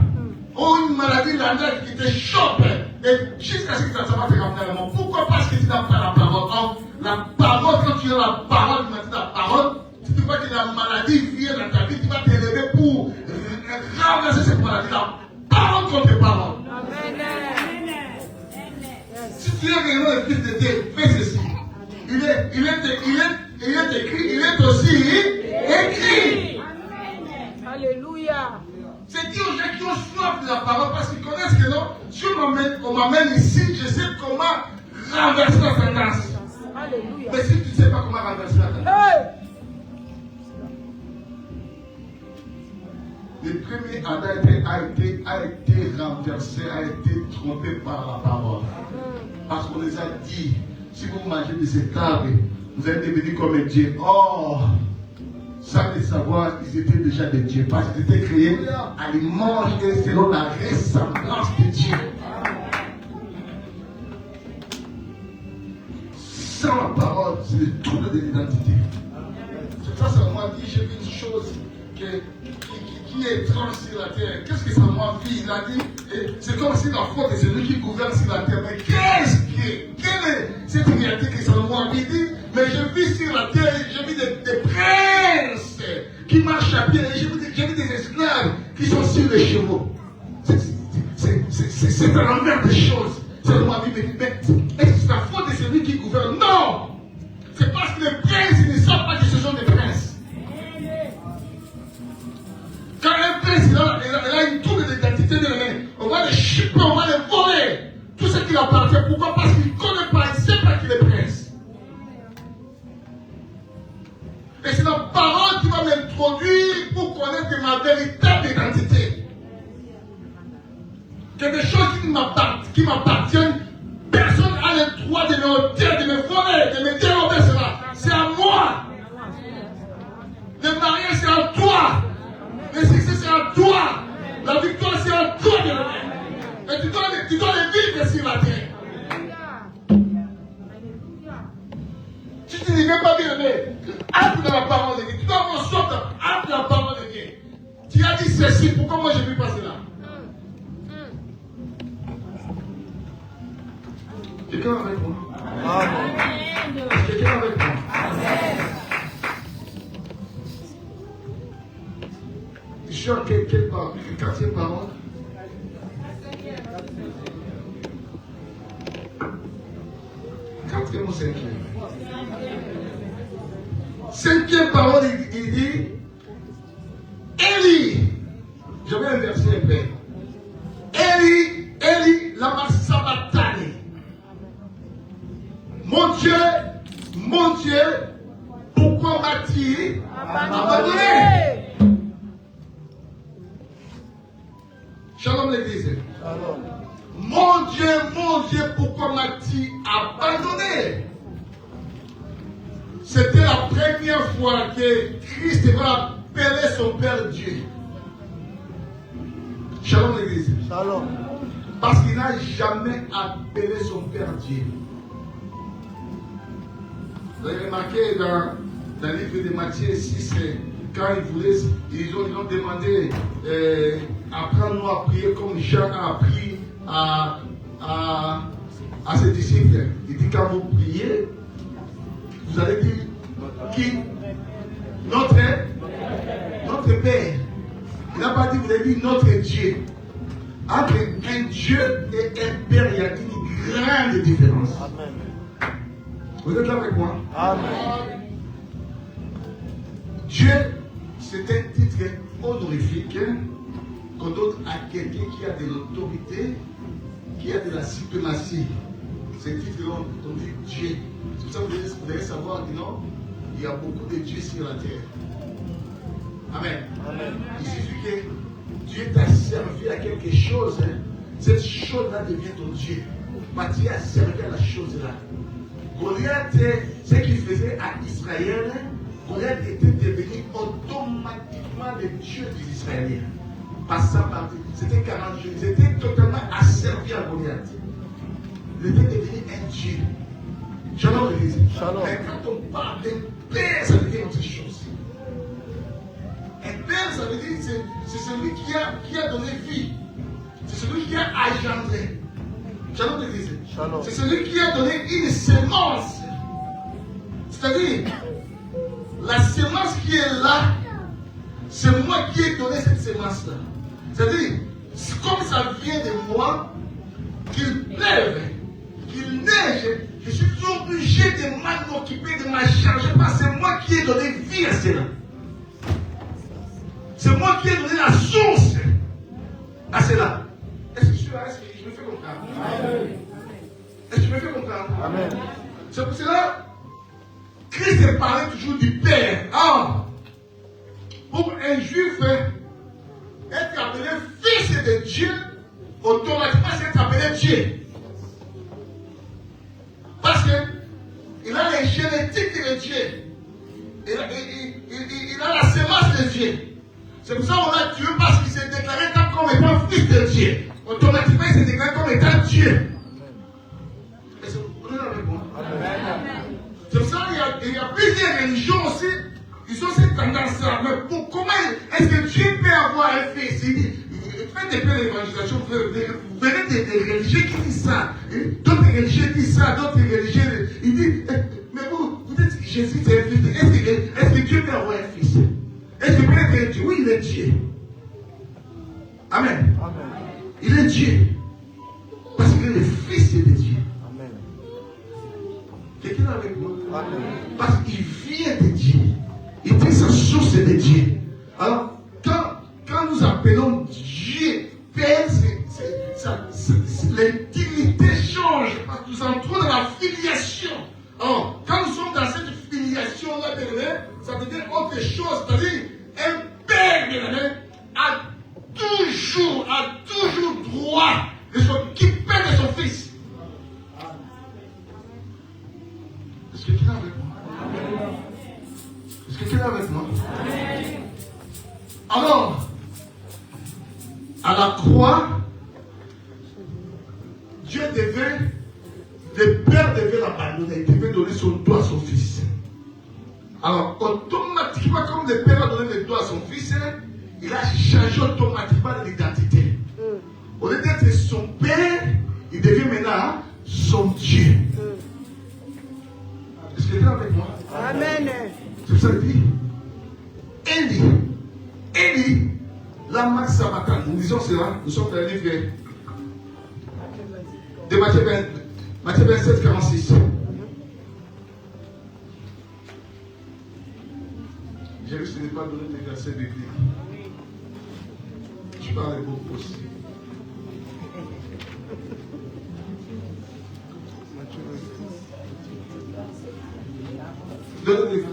Oh, une maladie d'André qui te chope. Et jusqu'à ce que ça va te ramener à mort. Pourquoi? Parce que tu n'as pas la parole. Or, la parole, quand tu as la parole, tu m'as dit la parole, si tu vois que la maladie vient dans ta vie, tu vas t'élever pour ramasser cette maladie. La parole contre parole. Si tu es réellement le fils de Dieu, fais ceci. Il est écrit, il est aussi écrit. Alléluia. C'est dit aux gens qui ont soif de la parole parce qu'ils connaissent que non, si on m'amène ici, je sais comment renverser la tendance. Alléluia. Mais si tu ne sais pas comment renverser la tendance, le premier Adam a été renversé, a été trompé par la parole. Parce qu'on les a dit, si vous mangez de cette table, vous allez devenir comme un Dieu. Or, sans le savoir, ils étaient déjà des dieux. Parce qu'ils étaient créés à l'image et selon la ressemblance de Dieu. Sans la parole, c'est le trouble de l'identité. C'est ça, ça m'a dit, j'ai vu une chose qui est étrange sur la terre. Qu'est-ce que ça m'a dit? Il a dit, c'est comme si la faute est celui qui gouverne sur la terre. Mais quelle est cette réalité que ça m'a dit? Mais je vis sur la terre, j'ai vu des princes qui marchent à pied, j'ai vu des esclaves qui sont sur les chevaux. C'est à l'envers des choses. Ça m'a dit, mais est-ce que c'est la faute de celui qui gouverne? Non! C'est parce que les princes, ils ne savent pas que ce sont des princes. Quand un prince, il a une tour d'identité de l'année, on va les chipper, on va les voler. Tout ce qui lui appartient. Pourquoi? Parce qu'il ne connaît pas, il ne sait pas qu'il est prince. Et c'est la parole qui va m'introduire pour connaître ma véritable identité. Que des choses qui m'appartiennent, personne n'a le droit de me ôter, de me voler, de me dérober cela. C'est à moi. Le mariage, c'est à toi. Le succès, c'est à toi. La victoire, c'est à toi de le faire. Et tu dois le vivre sur la terre. Si tu n'y viens pas bien aimé, entre dans la parole de Dieu. Tu dois avoir soif entre dans la parole de Dieu. Tu as dit ceci, pourquoi moi je ne vis pas cela? Quelqu'un avec moi? Amen. Quelqu'un avec moi? Amen. Jean, quelle parole? Quatrième parole? au cinquième. Cinquième parole, il dit Élie. J'avais un verset épais. Élie, lama sabachthani. Mon Dieu, pourquoi m'as-tu abandonné? Shalom l'église. Mon Dieu, pourquoi m'as-tu abandonné? C'était la première fois que Christ va appeler son Père Dieu. Shalom l'église. Shalom. Parce qu'il n'a jamais appelé son Père Dieu. Vous avez remarqué dans le livre de Matthieu 6, quand ils ont demandé apprends-nous à prier comme Jean a appris à ses disciples. Il dit quand vous priez, vous allez dire qui? Notre Père. Il n'a pas dit, vous avez dit notre Dieu. Entre un Dieu et un Père, il y a une grande différence. Amen. Vous êtes là avec moi? Amen. Dieu, c'est un titre honorifique qu'on donne à quelqu'un qui a de l'autorité, qui a de la suprématie. C'est un titre qu'on dit Dieu. C'est pour ça que vous devez savoir que non, il y a beaucoup de dieux sur la terre. Amen. Amen. Il suffit que Dieu t'a servi à quelque chose, hein. Cette chose-là devient ton Dieu. Matthieu a servi à la chose-là. Goliath, ce qu'il faisait à Israël, Goliath était devenu automatiquement le Dieu des Israéliens. Passant par c'était 40 jours. Ils étaient totalement asservis à Goliath. Il était devenu un Dieu. Shalom l'église. Shalom. Mais quand on parle d'un père, ça devient autre chose. Un père, ça veut dire c'est celui qui a donné vie. C'est celui qui a engendré. Shalom l'église. Shalom. C'est celui qui a donné une semence. C'est-à-dire, la semence qui est là, c'est moi qui ai donné cette semence-là. C'est-à-dire, comme ça vient de moi, qu'il pleuve, qu'il neige, je suis obligé de m'en occuper, de m'en charger, parce que c'est moi qui ai donné vie à cela. C'est moi qui ai donné la source à cela. Est-ce que je me fais comprendre? Amen. Est-ce que je me fais comprendre? Amen. C'est pour cela Christ parlait toujours du Père. Ah, pour un juif, être appelé fils de Dieu, automatiquement c'est être appelé Dieu. Parce qu'il a les génétiques de Dieu. Il a la semence de Dieu. C'est pour ça qu'on l'a tué parce qu'il s'est déclaré comme étant fils de Dieu. Automatiquement il s'est déclaré comme étant Dieu. Est-ce que vous êtes avec moi? Amen. C'est pour ça qu'il y a plusieurs religions aussi. Ils ont cette tendance-là. Mais comment est-ce que Dieu peut avoir un fils? Il dit, faites des peu d'évangélisation. Vous verrez des religieux qui disent ça. D'autres religieux disent ça. D'autres religieux. Il dit, mais vous dites que Jésus c'est un fils. Est-ce que Dieu peut avoir un fils? Est-ce que peut être Dieu? Oui, il est Dieu. Amen. Amen. Il est Dieu. Parce qu'il est le fils de Dieu. Amen. Quelqu'un avec moi? Amen. Parce qu'il vient de Dieu. Il est sa source de Dieu. Alors, quand nous appelons Dieu Père, l'intimité change. Parce que nous entrons dans la filiation. Alors, quand nous sommes dans cette filiation-là, ça devient autre chose. C'est-à-dire, un père, bien-aimé, a toujours droit de s'occuper de son fils. Est-ce que quelqu'un est avec moi? Est-ce que quelqu'un est avec moi? Alors, à la croix, le père devait l'abandonner, il devait donner son doigt à son fils. Alors, automatiquement, comme le père a donné le doigt à son fils, il a changé automatiquement l'identité. Au lieu d'être son père, il devient maintenant son Dieu. Est-ce que tu es avec moi? Amen. C'est ça qu'il dit. Élie, la max sabatan. Nous disons cela, nous sommes dans le livre de Matthieu 27, 46. Je risque de ne pas donner des versets bibliques. Je parle beaucoup aussi.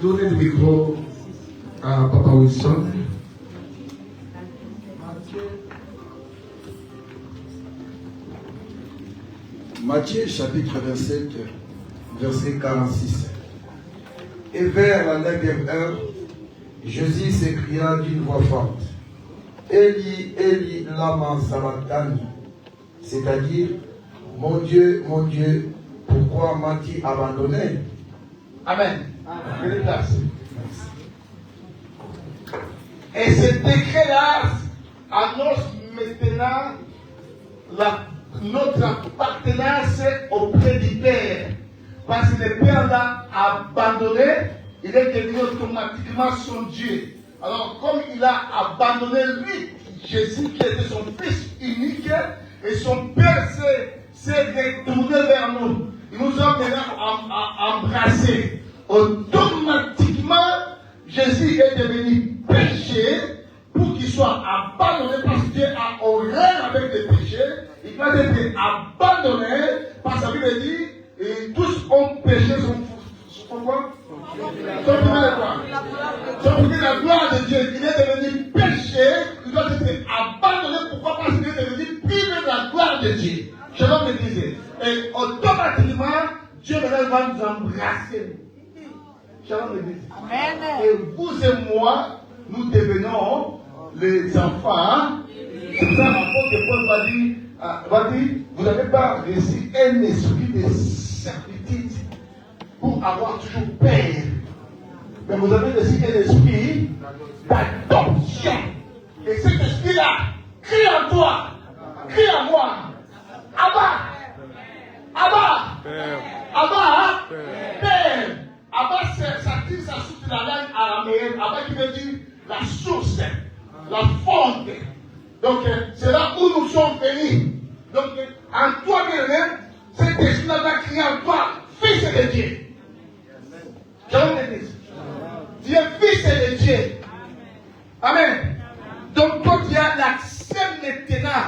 Donnez le micro à Papa Wilson. Matthieu chapitre 27, verset 46. Et vers la 9e heure, Jésus s'écria d'une voix forte, Eli, Eli, lama sabachthani, c'est-à-dire, mon Dieu, pourquoi m'as-tu abandonné? Amen. Prenez place. Et ce décret-là annonce maintenant notre appartenance auprès du Père. Parce que le Père l'a abandonné, il est devenu automatiquement son Dieu. Alors, comme il a abandonné lui, Jésus qui était son Fils unique, et son Père s'est retourné vers nous. Il nous a maintenant embrassés. Automatiquement, Jésus est devenu péché pour qu'il soit abandonné parce que Dieu a horreur avec les péchés. Il doit être abandonné parce que la Bible dit et tous ont péché, sont quoi? Sont privés de la gloire de Dieu. Il est devenu péché, il doit être abandonné. Pourquoi? Parce qu'il est devenu privé de la gloire de Dieu. Je vais me dire. Et automatiquement, Dieu va nous embrasser. Shalom l'église. Et vous et moi, nous devenons les enfants. C'est pour ça que l'apôtre Paul va dire, vous n'avez pas reçu un esprit de servitude pour avoir toujours peur. Mais vous avez reçu un esprit d'adoption. Et cet esprit-là crie en toi, crie en moi. Abba, Abba, Abba, Père. Abba, ça tire sa source de la langue araméenne. Abba qui veut dire la source, la fonte. Donc, c'est là où nous sommes venus. Donc, en toi, bien-aimé, cet esprit-là va crier en toi, fils de Dieu. J'allais vous dire. Tu es fils de Dieu. Amen. Donc, toi, tu as l'accès maintenant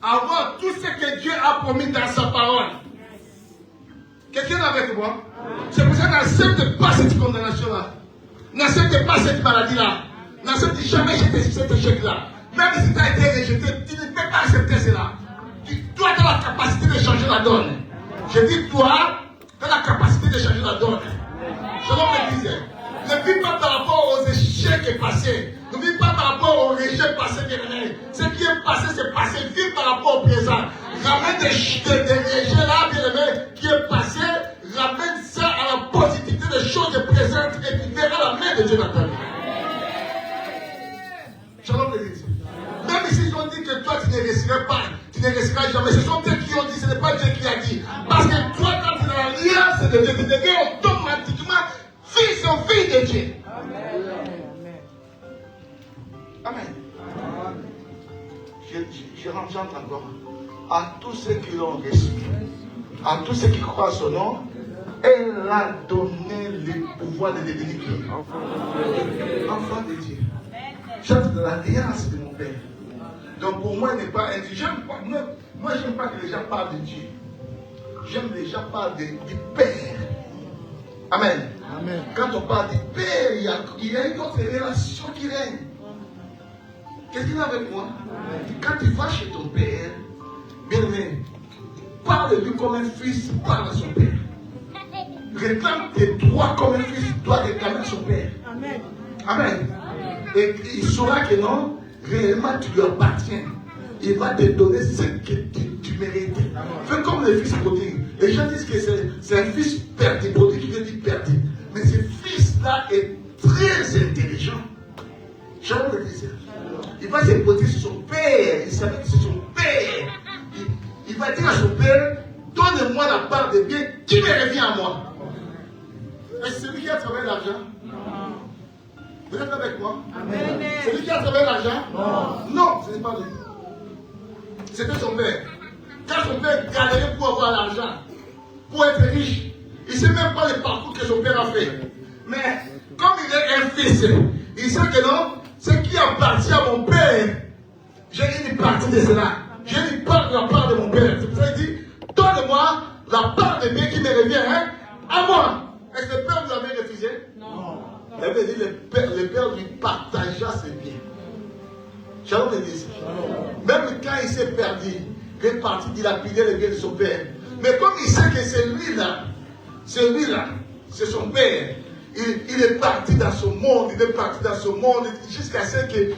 à voir tout ce que Dieu a promis dans sa parole. Quelqu'un est avec moi? C'est pour ça que n'accepte pas cette condamnation-là. N'accepte pas cette maladie-là. N'accepte jamais cet échec-là. Même si tu as été rejeté, tu ne peux pas accepter cela. Toi, tu as la capacité de changer la donne. Je dis, toi, tu as la capacité de changer la donne. Je me disais, ne vis pas par rapport aux échecs passés. Ne vis pas par rapport aux rejet passés derniers. Ce qui est passé, c'est passé. Vis par rapport au présent. Ramène des rejets là, bien aimé, qui est passé. Ramène ça à la positivité des choses présentes et tu verras la main de Dieu dans ta vie. Shalom l'église. Même si ils ont dit que toi tu ne réussiras pas, tu ne réussiras jamais, ce sont eux qui ont dit, ce n'est pas Dieu qui a dit. Parce que toi, quand tu es dans l'alliance de Dieu, tu deviens automatiquement fils ou fille de Dieu. Amen. Je renchante encore à tous ceux qui l'ont reçu, à tous ceux qui croient son nom. Elle a donné le pouvoir de devenir enfant de Dieu. J'entre dans l'alliance de mon Père. Donc pour moi, il n'est pas intelligent. Moi, je n'aime pas que les gens parlent de Dieu. J'aime que les gens parlent du Père. Amen. Amen. Quand on parle du Père, il y a une autre relation qui règne. Quelqu'un est avec moi? Quand tu vas chez ton Père, bien aimé, parle de lui comme un fils parle à son Père. Réclame tes droits comme un fils doit réclamer son Père. Amen. Amen. Et il saura que non, réellement tu lui appartiens. Il va te donner ce que tu mérites. Fais comme le fils prodigue. Les gens disent que c'est un fils perdu, prodigue qui veut dire perdu. Mais ce fils-là est très intelligent. J'aimerais le dire. Il va se poser sur son père. Il savait que c'est son père. Il va dire à son père, donne-moi la part de bien qui me revient à moi. Est-ce celui qui a travaillé l'argent? Vous êtes avec moi? Amen. C'est lui qui a travaillé l'argent? Non, ce n'est pas lui. C'était son père. Quand son père galérait pour avoir l'argent, pour être riche, il ne sait même pas le parcours que son père a fait. Mais comme il est un fils, il sait que non, ce qui appartient à mon père, j'ai une partie de cela. J'ai une part de la part de mon père. C'est pour ça qu'il dit, donne-moi la part de bien qui me revient, hein, à moi. Est-ce que le père vous l'avait refusé? Non. Il avait dit, le père lui partagea ses biens. Shalom l'église. Même quand il s'est perdu, il est parti dilapider les biens de son père. Mais comme il sait que c'est lui-là, c'est son père, il est parti dans ce monde, jusqu'à ce que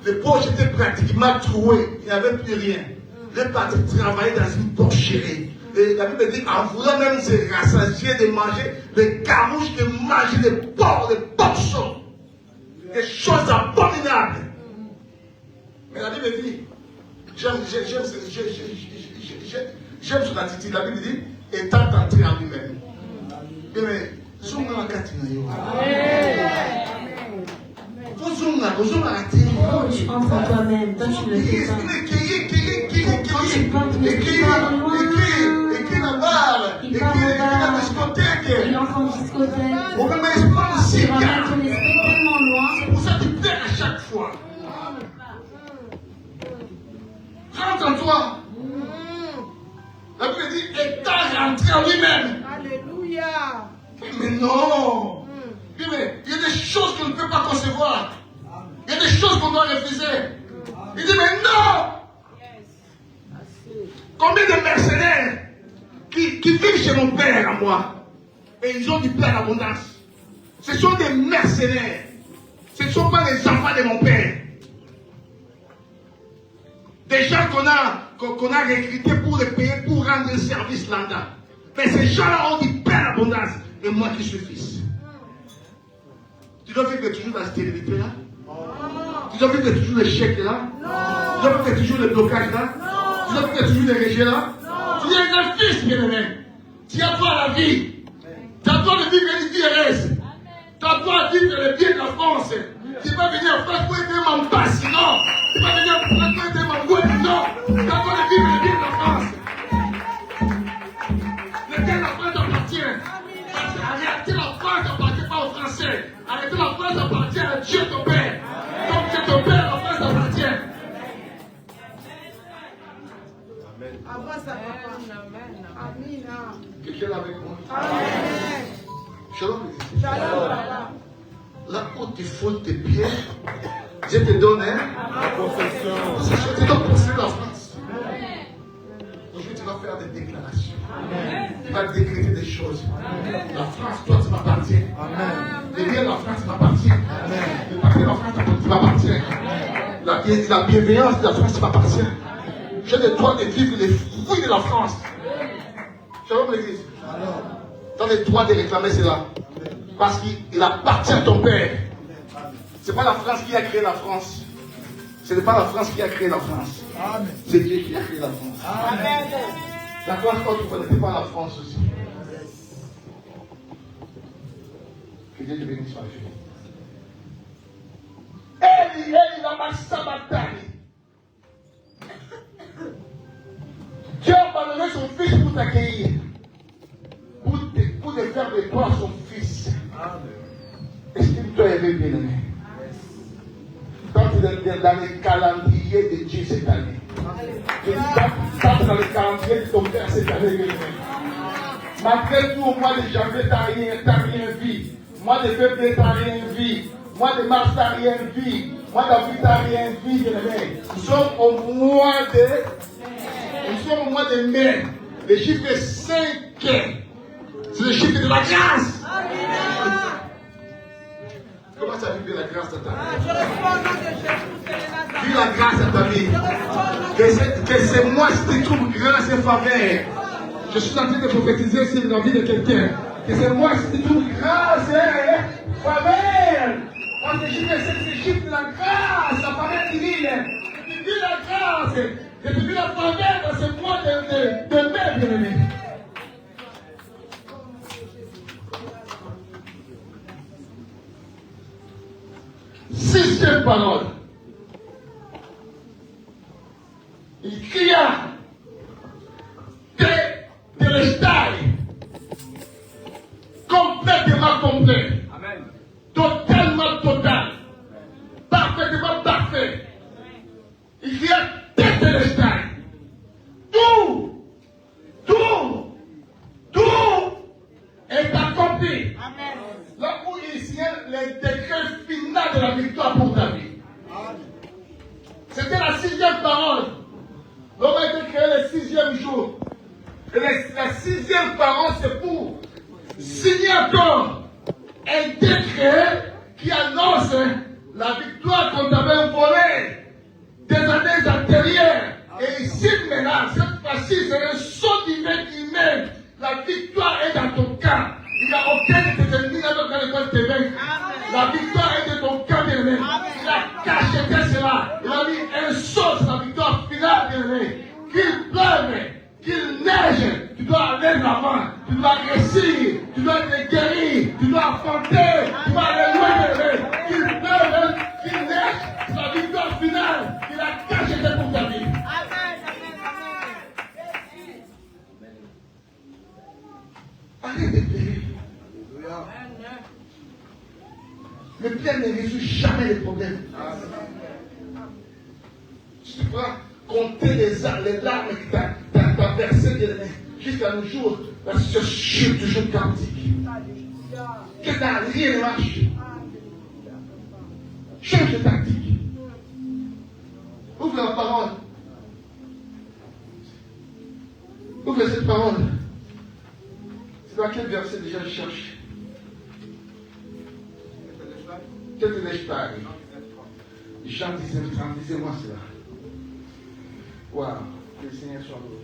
les poches étaient pratiquement trouées, il n'y avait plus rien. Il est parti travailler dans une porcherie. Et la Bible dit, en voulant même se rassasier de manger les carouches, de manger les porcs, les portions, des choses abominables. Mais la Bible dit, j'aime son attitude. La Bible dit, étant entré en lui-même. Mais, Oh, tu entres en toi-même, toi tu ne le fais pas. Quand tu parles, tu ne parles loin. Il part en bas. Il entre en discothèque. Il ramène ton esprit tellement loin. C'est pour ça que tu perds à chaque fois. Rentre en toi. La Bible dit, étant rentré en lui-même. Alléluia. Mais non. Mais il y a des choses qu'on ne peut pas concevoir. Il y a des choses qu'on doit refuser. Il dit, mais non. Combien de mercenaires qui vivent chez mon père à moi et ils ont du plein d'abondance. Ce sont des mercenaires. Ce ne sont pas les enfants de mon père. Des gens qu'on a recrutés pour les payer, pour rendre un service là-dedans. Mais ces gens-là ont du plein d'abondance. Et moi qui suis fils. Tu dois vivre toujours la stérilité là? Tu dois vivre toujours l'échec là? Tu dois vivre toujours le blocage là? Tu dois vivre toujours les rejets là? Tu es un fils, bien-aimé. Tu as droit à la vie. Tu as droit de vivre une vie heureuse. Tu as droit de vivre le bien de la France. Tu vas venir en France pour être mon passe, non. Tu vas venir en France pour être mon goût, non. Tu as droit de vivre le bien de la France. Le bien de la France t'appartient. Arrêtez la France n'appartient pas aux Français. Arrêtez la France appartient à Dieu ton Père. Donc Dieu ton Père, la France t'appartient. Avant ça, papa. Amen. Quelqu'un avec moi? Amen. Shalom. Shalom, papa. Là où tu fous tes pieds, Dieu te donne, hein? Je te donne pour la France. Aujourd'hui, tu vas faire des déclarations. Tu vas décréter des choses. La France, toi, tu m'appartiens. Les biens de la France m'appartiennent. Le paquet de la France m'appartient. La bienveillance de la France m'appartient. J'ai le droit de vivre les fruits de la France. Shalom l'église. T'as le droit de réclamer cela. Parce qu'il appartient à ton Père. Ce n'est pas la France qui a créé la France. Ce n'est pas la France qui a créé la France. C'est Dieu qui a créé la France. D'accord, tu ne connais pas la France aussi. Que Dieu te bénisse, ma fille. Eli, lama sabachthani. Dieu a abandonné son fils pour t'accueillir. Pour te faire de toi son fils. Est-ce que tu as aimé, bien-aimé? Quand tu es dans le calendrier de Dieu cette année. Tu es dans le calendrier de ton Père cette année, bien-aimé. Malgré tout, au mois de janvier, tu n'as rien vu. Mois de février, tu n'as rien vu. Mois de mars, tu n'as rien vu. Mois d'avril, tu n'as rien vu, bien-aimé. Nous sommes au mois de mai. Le chiffre 5. C'est le chiffre de la grâce. Comment ça vive la grâce à ta vie? Je reçois au nom de Jésus, Seigneur. Vive la grâce à ta vie. Que ce mois te trouve grâce et faveur. Je suis en train de prophétiser sur la vie de quelqu'un. Que ce mois te trouve grâce et faveur. Parce que c'est le chiffre de la grâce, la faveur divine. Tu vis la grâce. Et tu vis la faveur dans ce mois de mai, bien-aimé. Sixième parole. Il cria de l'estail complètement complet. Amen. le décret final de la victoire pour ta vie. C'était la 6e parole. L'homme a été créé le 6e jour. Et la 6e parole, c'est pour signer encore un décret qui annonce la victoire qu'on t'avait volée des années antérieures. Et ici maintenant, cette fois-ci, c'est le saut divin qui met. La victoire est dans ton camp. Il n'y a aucun de tes ennemis dans ton camp de te vaincre. La victoire est de ton camp, bien-aimé. Il a cacheté cela. Il a mis un saut sur la victoire finale, bien-aimé. Qu'il pleuve, qu'il neige, tu dois aller de l'avant. Tu dois réussir. Tu dois être guéri. Tu dois affronter. Tu dois aller loin, bien-aimé. Qu'il pleuve, qu'il neige, c'est la victoire finale. Il a cacheté pour ta vie. Arrête de pleurer. Le pleur ne résout jamais les problèmes. Tu dois compter les larmes que tu as versées jusqu'à nos jours. La situation est toujours chaotique. Que dans rien ne marche. Change de tactique. Ouvre la parole. Ouvre cette parole. C'est dans quel verset déjà je cherche? Que ne l'ai-je pas? Jean 19, 30, disez-moi cela. Waouh, que le Seigneur soit loué.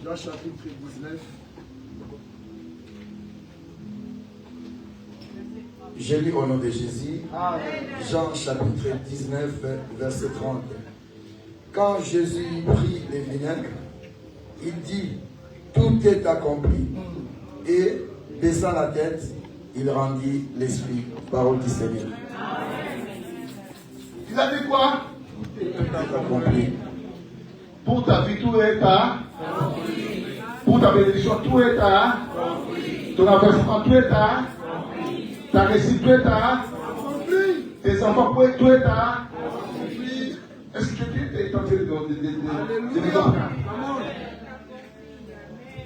Jean chapitre 19. Je lis au nom de Jésus, Jean chapitre 19, verset 30. Quand Jésus prit le vinaigre, il dit, tout est accompli. Et, baissant la tête, il rendit l'esprit. Parole du Seigneur. Il a dit quoi? Tout est accompli. Pour ta vie, tout est à. Pour ta bénédiction, tout est à. Ton avancement, tout est à. Ta réussite, tout est à. Tes enfants, tout est à. Est-ce que Dieu est en train de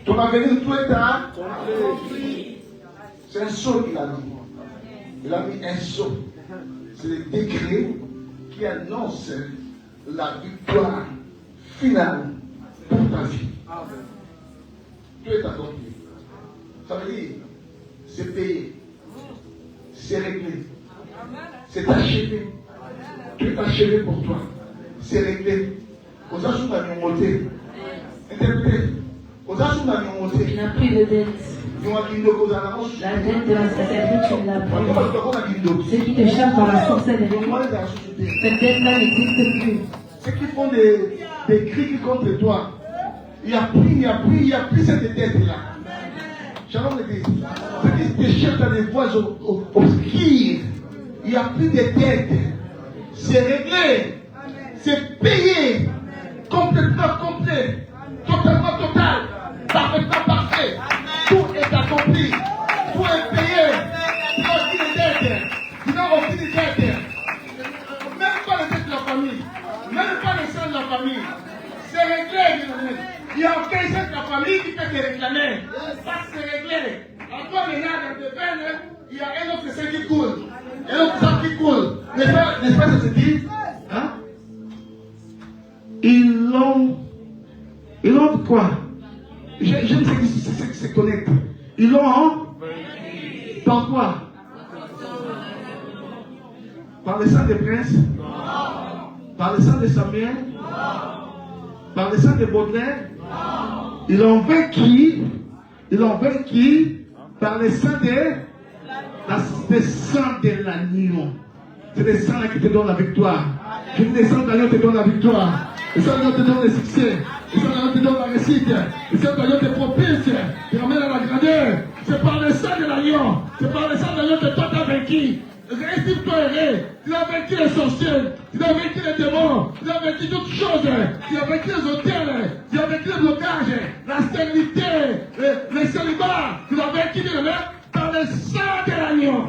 ton avenir, tout est à. C'est un saut qu'il a mis. Il a mis un saut. C'est le décret qui annonce la victoire finale pour ta vie. Tout est accompli. Ça veut dire, c'est payé. C'est réglé. C'est achevé. Tout est achevé pour toi. C'est réglé. Aux achats d'avion monté. Interprété. Aux achats d'avion monté. Tu n'as plus de dette. La dette de la sacralité, tu l'as pris. Ceux qui te cherchent dans la sorcellerie, cette dette-là n'existe plus. Ceux qui font des cris contre toi, il n'y a plus cette dette-là. Shalom l'église. Ceux qui te cherchent dans les voies obscures, il n'y a plus de dette. C'est réglé. C'est payé. Complètement complet. Totalement total. Parfaitement parfait. Tout est accompli. Tout est payé. Tu n'as aucune dette. Tu n'as aucune dette. Même pas les dettes de la famille. Même pas les soins de la famille. C'est réglé. Il n'y a aucun chef de la famille qui peut te réclamer. Ça, c'est réglé. À toi, maintenant, dans tes veines, il y a un autre sang qui coule. Un autre sang qui coule. N'est-ce pas ce que se dit? Hein? Ils l'ont quoi? J'aime ce qui se connecte. Ils l'ont en? Par quoi? Par le sang des princes? Par le sang de Samuel? Par le sang de Baudelaire? Ils l'ont vaincu par le sang de l'agneau. C'est le sang là qui te donne la victoire. Le sang de l'agneau te donne la victoire. Le sang de l'agneau te donne le succès. Le sang de l'agneau te donne la réussite. Le sang de l'agneau te propulse, te ramène à la grandeur. C'est par le sang de l'agneau. C'est par le sang de l'agneau que toi t'as vaincu. Estime-toi heureux. Tu as vaincu les sorciers. Tu as vaincu les démons. Tu as vaincu toutes choses. Tu as vaincu les hôtels. Tu as vaincu les blocages. La stérilité. Les célibats. Tu as vaincu les mains par le sang de l'agneau.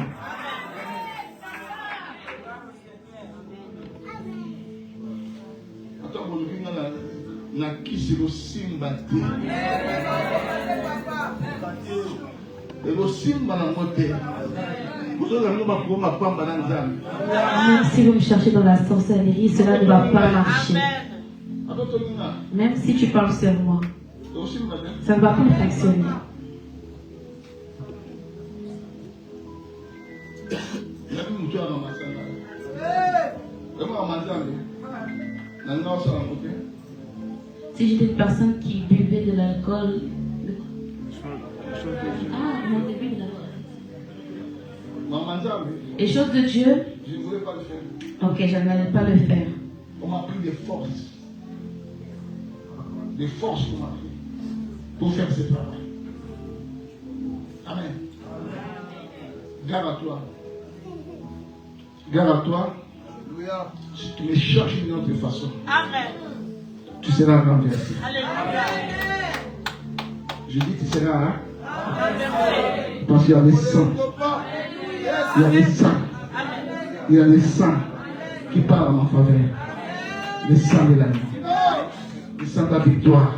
na kisi simba te. Simba na moté. Même si vous me cherchez dans la sorcellerie, cela ne va pas marcher. Même si tu parles sur moi, ça ne va pas fonctionner. Si j'étais une personne qui buvait de l'alcool, mon début de l'alcool. Les choses de Dieu, je ne voulais pas le faire. Ok, je n'allais pas le faire. On m'a pris des forces. Des forces qu'on m'a pris pour faire ce travail. Amen. Garde à toi. Garde à toi. Si tu me cherches d'une autre façon, Amen. Tu seras renversé. Alléluia. Je dis tu seras là. Parce qu'il y a des sangs. Il y a des sangs. Il y a des sangs qui parlent en ma faveur. Les sangs de l'année. Les sangs de la victoire.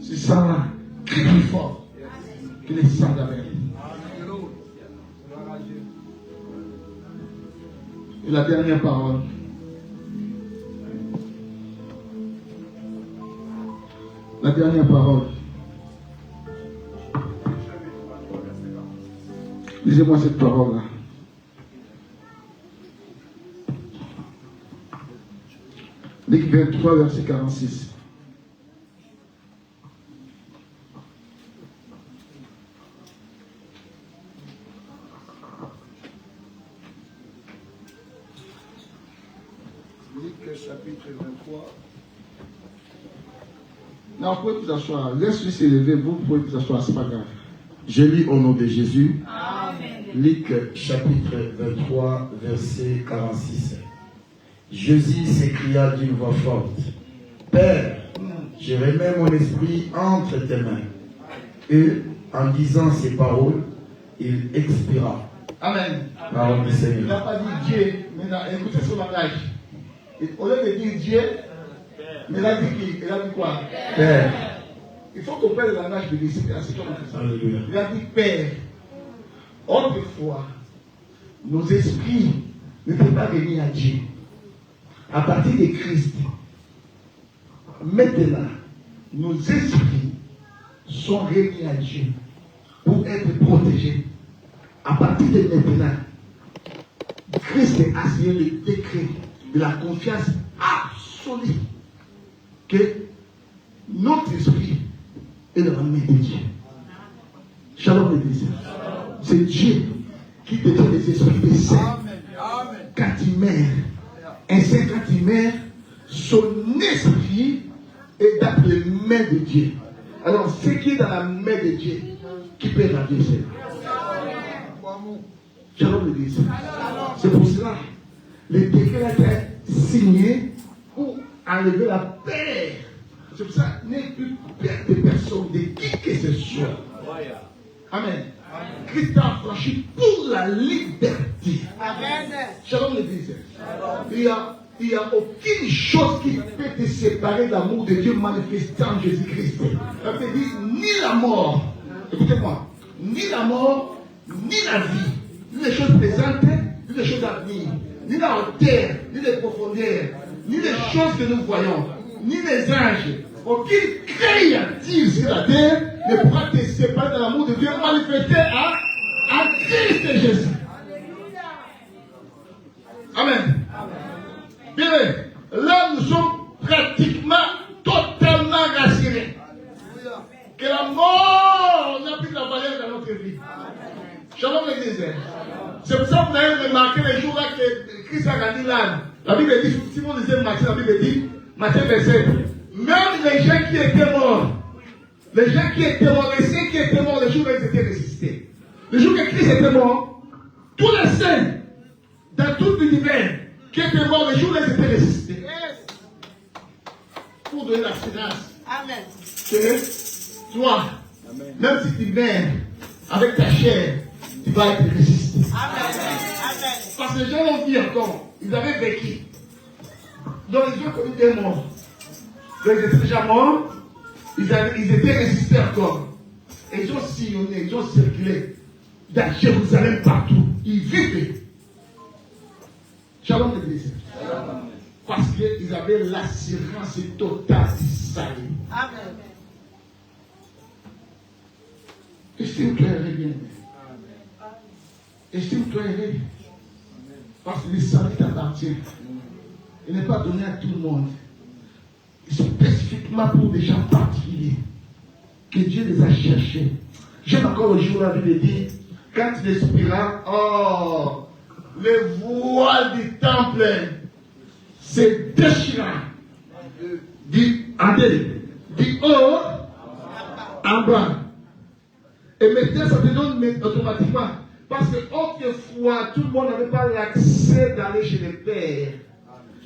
Ces sangs-là crient plus fort que les sangs d'Abel. Et la dernière parole. La dernière parole. Lisez-moi cette parole-là. Luc 23, verset 46. Luc chapitre 23. Non, vous pouvez vous asseoir. Laisse-lui s'élever, vous pouvez vous asseoir, c'est pas grave. Je lis au nom de Jésus. Amen. Luc chapitre 23, verset 46. Jésus s'écria d'une voix forte, Père, je remets mon esprit entre tes mains. Et en disant ces paroles, il expira. Amen. Parole du Il n'a Seigneur. pas dit Dieu, mais écoutez son langage. Au lieu de dire Dieu, mais il a dit qui? Il a dit quoi? Père. Il faut qu'on prenne le langage de l'esprit. C'est comme ça. Alléluia. Il a dit Père. Autrefois, nos esprits n'étaient pas venus à Dieu. À partir de Christ, maintenant, nos esprits sont remis à Dieu pour être protégés. À partir de maintenant, Christ a signé le décret de la confiance absolue que notre esprit est dans la main de Dieu. Shalom l'Église. C'est Dieu qui te donne les esprits des saints. Quand il meurt, un saint quand il meurt, son esprit est dans les mains de Dieu. Alors, ce qui est dans la main de Dieu, qui peut être Dieu seul. Shalom l'Église. C'est pour cela, le décret a été signé pour enlever la peur. C'est pour ça qu'il n'y a plus peur de personne, de qui que ce soit. Amen. Christ a franchi pour la liberté. Amen. Shalom l'Église. Il n'y a aucune chose qui peut te séparer de l'amour de Dieu manifesté en Jésus-Christ. Ça veut dire ni la mort, écoutez-moi, ni la mort, ni la vie, ni les choses présentes, ni les choses à venir, ni la hauteur, ni les profondeurs, ni les choses que nous voyons, ni les anges. Aucune créature sur la terre ne pourra te séparer de l'amour de Dieu manifesté à Christ Jésus. Amen. Bien, là nous sommes pratiquement totalement rassurés que la mort n'a plus de la valeur dans notre vie. Shalom l'Église. C'est pour ça que vous avez remarqué les jours là que Christ a gagné l'âme. La Bible dit, si vous lisez Matthieu, la Bible dit, Matthieu verset, même les gens qui étaient morts, les saints qui étaient morts, les jours où ils étaient ressuscités. Le jour que Christ était mort, tous les saints, dans tout l'univers, qui étaient morts, les jours où ils étaient ressuscités. Pour donner l'assurance que toi, même si tu meurs avec ta chair, tu vas être ressuscité. Parce que les gens l'ont dit encore, ils avaient vécu. Donc ils ont connu des morts. Donc ils étaient déjà morts, ils étaient résistés encore. Et ils ont sillonné, ils ont circulé dans Jérusalem partout. Ils vivaient. Shalom l'église. Parce qu'ils avaient l'assurance totale du salut. Amen. Estime-toi heureux, bien. Estime-toi heureux. Parce que le salut t'appartient. Il n'est pas donné à tout le monde. Spécifiquement pour des gens particuliers. Que Dieu les a cherchés. J'aime encore le jour où la Bible dit, quand il expira, oh, le voile du temple se déchira. Du haut en bas. Et maintenant, ça te donne automatiquement. Parce que autrefois, tout le monde n'avait pas l'accès d'aller chez les pères.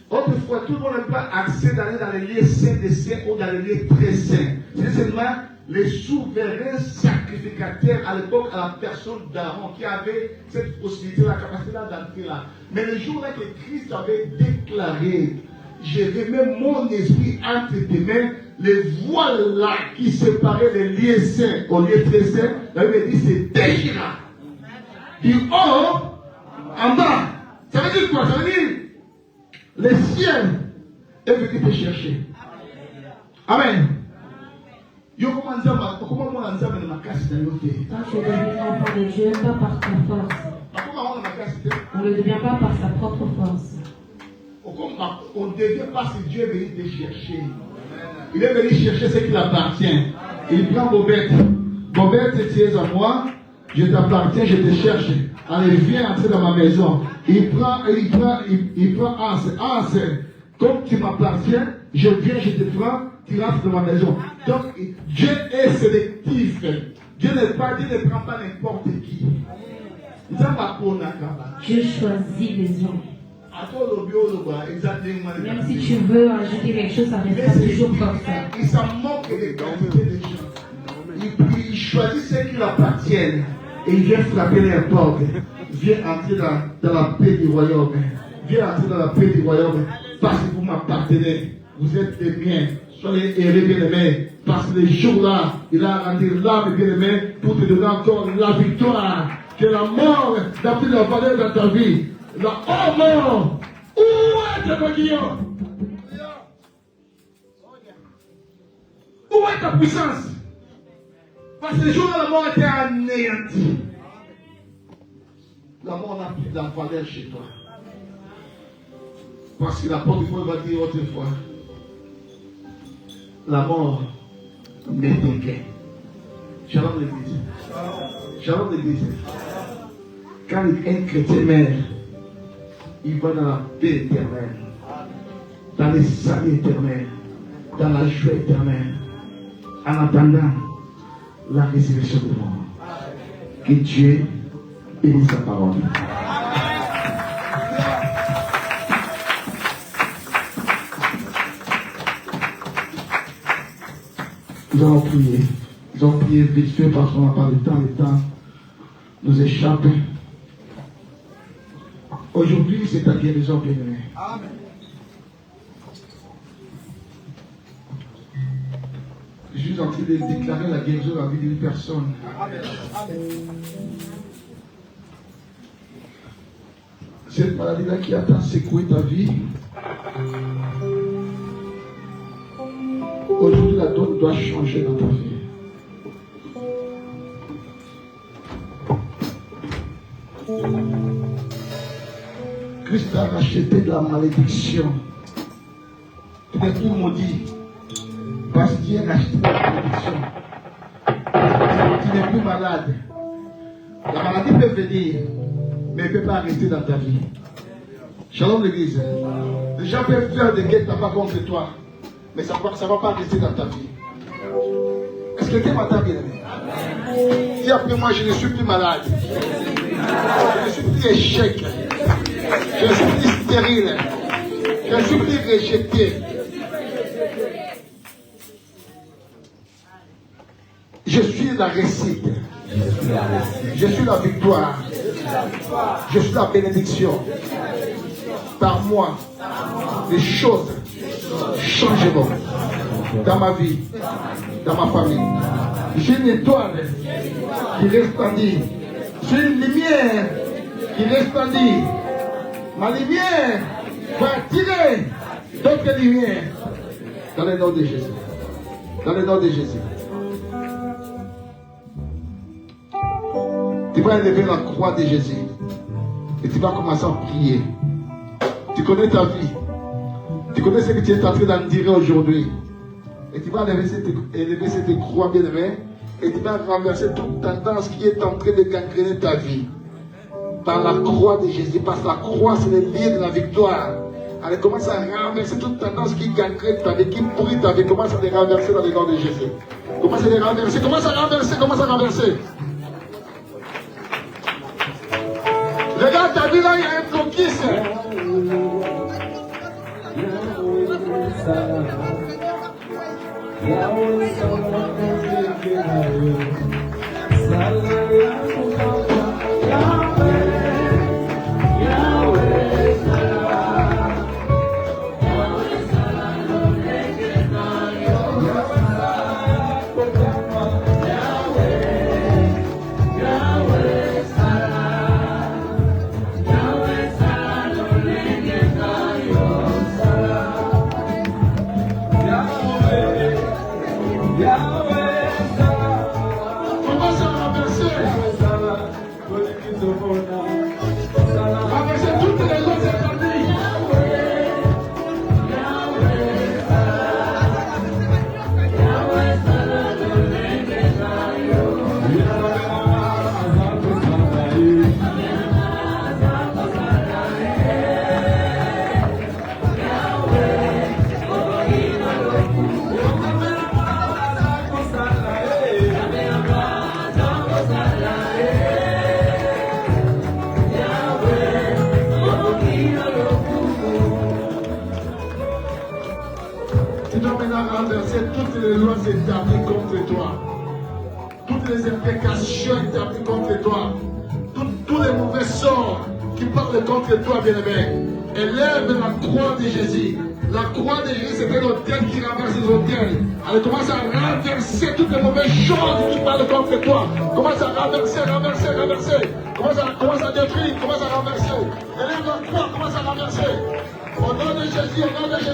Autrefois, tout le monde n'avait pas accès d'aller dans les lieux saints des saints ou dans les lieux très saints. C'est seulement les souverains sacrificateurs à l'époque, à la personne d'Aaron qui avait cette possibilité, la capacité d'entrer là. Mais le jour-là que Christ avait déclaré, je remets mon esprit entre tes mains, les voiles là qui séparaient les lieux saints au lieu très saint, la Bible dit c'est déchira. Du haut en bas. Ça veut dire quoi? Ça veut dire le ciel est venu te chercher. Amen. Quand tu es devenu enfant de Dieu, pas par ta force. On ne le devient pas par sa propre force. On devient parce que Dieu est venu te chercher. Il est venu chercher ce qui l'appartient. Il prend Bobette. Bobette, tu es à moi. Je t'appartiens, je te cherche. Allez, viens entrer dans ma maison. Il prend Anse. Anse, comme tu m'appartiens, je viens, je te prends, tu rentres dans ma maison. Donc, Dieu est sélectif. Dieu ne prend pas n'importe qui. Dieu choisit les gens. Même si tu veux ajouter quelque chose, ça restera toujours comme ça. Il s'en manque des qualités des gens. Il choisit ceux qui l'appartiennent. Et il vient frapper les portes. Viens entrer dans la paix du royaume. Viens entrer dans la paix du royaume. Parce que vous m'appartenez. Vous êtes les miens. Soyez heureux, bien-aimés. Parce que les jours-là, il a rendu l'âme, bien-aimé, pour te donner encore la victoire. Que la mort n'a plus la valeur dans ta vie. La mort. Où est ta guillaume? Où est ta puissance? Parce que le jour où la mort était anéantie, la mort n'a plus de la valeur chez toi. Parce que l'apôtre Paul va dire autrefois, la mort n'est qu'un. Shalom l'église. Shalom l'église. Quand un chrétien meurt, il va dans la paix éternelle, dans le salut éternel, dans la joie éternelle. En attendant la résurrection de mort. Que Dieu bénisse sa parole. Nous allons prier. Nous allons prier vite fait parce qu'on n'a pas de temps. Le temps nous échappe. Aujourd'hui, c'est ta guérison, bien-aimé. Amen. Je suis en train de déclarer la guérison dans la vie d'une personne. Cette maladie-là qui a tant secoué ta vie, aujourd'hui la donne doit changer dans ta vie. Christ a racheté de la malédiction. Tu n'es plus maudit. Parce qu'il a racheté la malédiction. Tu n'es plus malade. La maladie peut venir, mais elle ne peut pas rester dans ta vie. Shalom l'église. Les gens peuvent faire des guet-apens contre toi, mais ça ne va pas rester dans ta vie. Est-ce que quelqu'un m'entend bien? Dis après moi, je ne suis plus malade. Je ne suis plus échec. Je ne suis plus stérile. Je ne suis plus rejeté. Je suis la réussite. Je suis la victoire. Je suis la bénédiction. par moi, des choses changeront dans ma vie, dans ma famille. J'ai une étoile qui resplendit. J'ai une lumière qui resplendit. Ma lumière va attirer d'autres lumières dans le nom de Jésus. Dans le nom de Jésus. Tu vas élever la croix de Jésus et tu vas commencer à prier. Tu connais ta vie. Tu connais ce que tu es en train d'en dire aujourd'hui. Et tu vas élever cette croix bien-aimée et tu vas renverser toute tendance qui est en train de gangréner ta vie. Par la croix de Jésus, parce que la croix c'est le lieu de la victoire. Elle commence à renverser toute tendance qui gangrène ta vie, qui pourrit ta vie. Commence à les renverser dans le nom de Jésus. Commence à les renverser, commence à renverser, commence à renverser. Regarde ta vie là, il y a un blocus. Toutes les lois établies contre toi, toutes les implications établies contre toi, tous les mauvais sorts qui parlent contre toi, bien-aimé, élève la croix de Jésus. La croix de Jésus, c'est un autel qui renverse les autels. Elle commence à renverser toutes les mauvaises choses qui parlent contre toi. Commence à renverser. Commence à détruire, commence à renverser. Élève la croix, commence à renverser. Au nom de Jésus, renverser.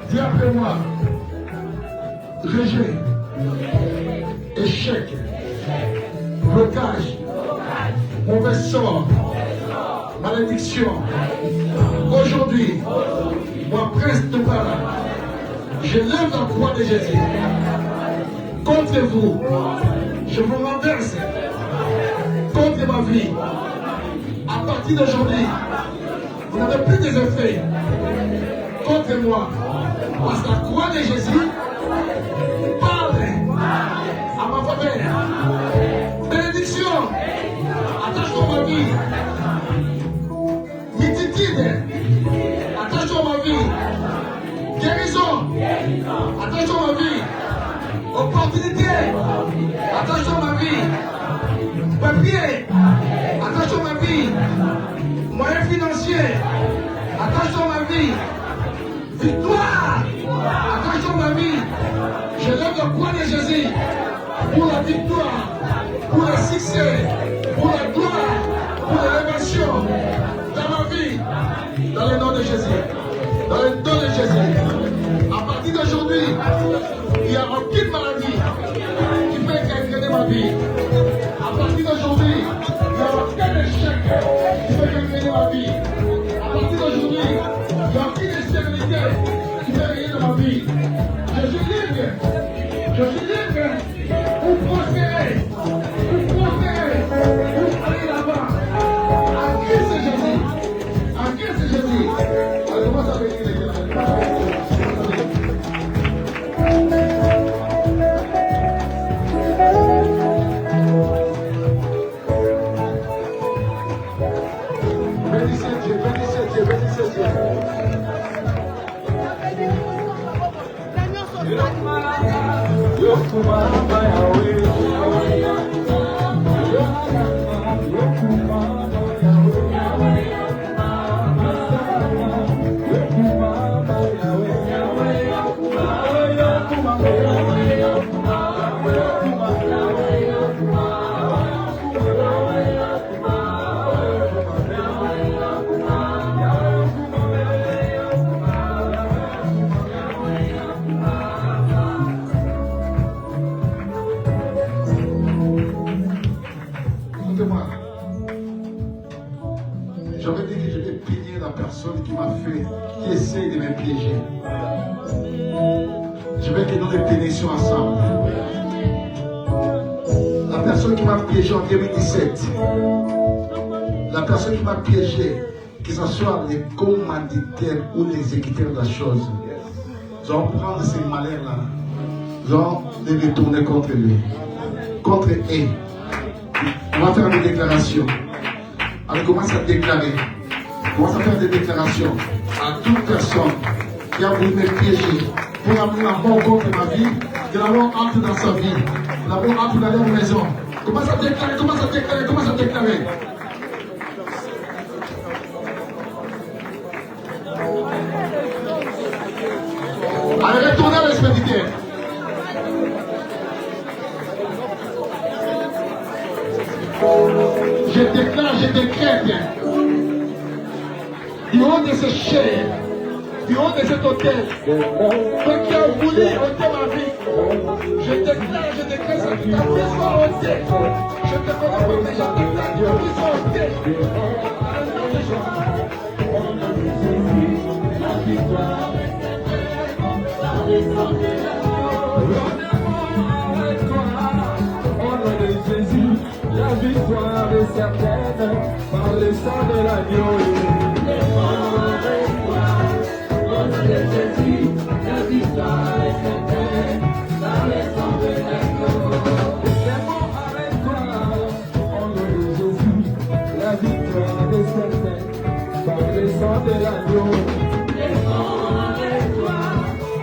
Dis après moi, rejet, échec, blocage, mauvais sort, malédiction. Aujourd'hui, moi, prince de Para, je lève la croix de Jésus contre vous. Je vous renverse contre ma vie. À partir d'aujourd'hui, vous n'avez plus des effets contre moi. Parce que la croix de Jésus parle à ma faveur. Bénédiction, attache-toi à ma vie. Mititude, attache-toi à ma vie. Guérison, attache-toi à ma vie. Opportunité, attache-toi à ma vie. Papier, attache-toi à ma vie. Moyens financiers, attache-toi à ma vie. Victoire, attention ma vie, je lève la croix de Jésus pour la victoire, pour le succès, pour la gloire, pour l'élévation dans ma vie, dans le nom de Jésus, dans le nom de Jésus. À partir d'aujourd'hui, il n'y a aucune maladie qui peut gagner ma vie. À partir d'aujourd'hui, il n'y a aucun échec qui peut gagner ma vie. À partir d'aujourd'hui, il n'y a aucune instabilité qui peut gagner ma vie. Je suis libre. Je suis libre pour prospérer. Pour aller là-bas. À Christ Jésus. À Christ Jésus. Alors, comment ça veut dire les gars? J'aurais dit que je vais punir la personne qui m'a fait, qui essaie de me piéger. Je veux que nous les pénissions ensemble. La personne qui m'a piégé en 2017, la personne qui m'a piégé, que ce soit les commanditaires ou les exécuteurs de la chose, ils vont prendre ces malheurs-là, ils vont les retourner contre lui, contre eux. On va faire des déclarations. Alors commence à déclarer, commence à faire des déclarations à toute personne qui a voulu me piéger pour amener la mort contre ma vie, que la mort entre dans sa vie, la mort entre dans leur maison. Commence à déclarer, commence à déclarer, commence à déclarer. Allez, retournez à l'expéditeur. Je déclare, je décrète, du haut de ce chairs, du haut de cet hôtel, toi qui as voulu ôter ma vie, je déclare, je décrète ça, que ta vie soit ôtée. Je te connais pas, mais je déclare que ta vie soit ôtée. La victoire est certaine par le sang de l'agneau. Au nom de Jésus, la victoire est certaine par le sang de l'agneau. C'est bon avec toi. Au nom de Jésus, la victoire est certaine par le sang de l'agneau. C'est bon avec toi.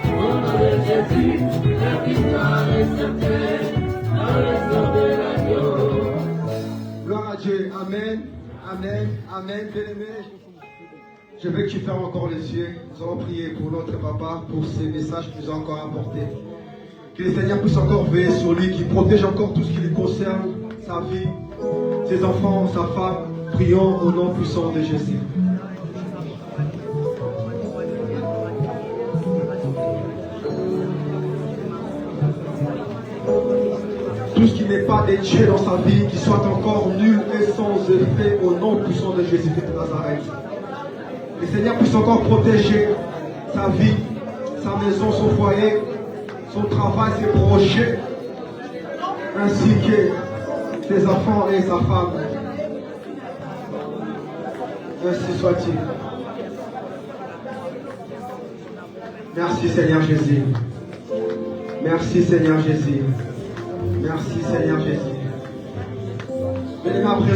Au nom de Jésus, la victoire est certaine par le sang de l'agneau. Gloire à Dieu. Amen. Amen. Amen. Bien-aimé, je veux que tu fermes encore les yeux. Nous allons prier pour notre papa, pour ces messages qu'il nous a encore apportés. Que le Seigneur puisse encore veiller sur lui, qu'il protège encore tout ce qui lui concerne, sa vie, ses enfants, sa femme. Prions au nom puissant de Jésus. Tout ce qui n'est pas de Dieu dans sa vie, qui soit encore nul et sans effet au nom puissant de Jésus-Christ de Nazareth. Le Seigneur puisse encore protéger sa vie, sa maison, son foyer, son travail, ses projets, ainsi que ses enfants et sa femme. Ainsi soit-il. Merci Seigneur Jésus. Merci Seigneur Jésus. Merci Seigneur Jésus. Venez m'apprêter.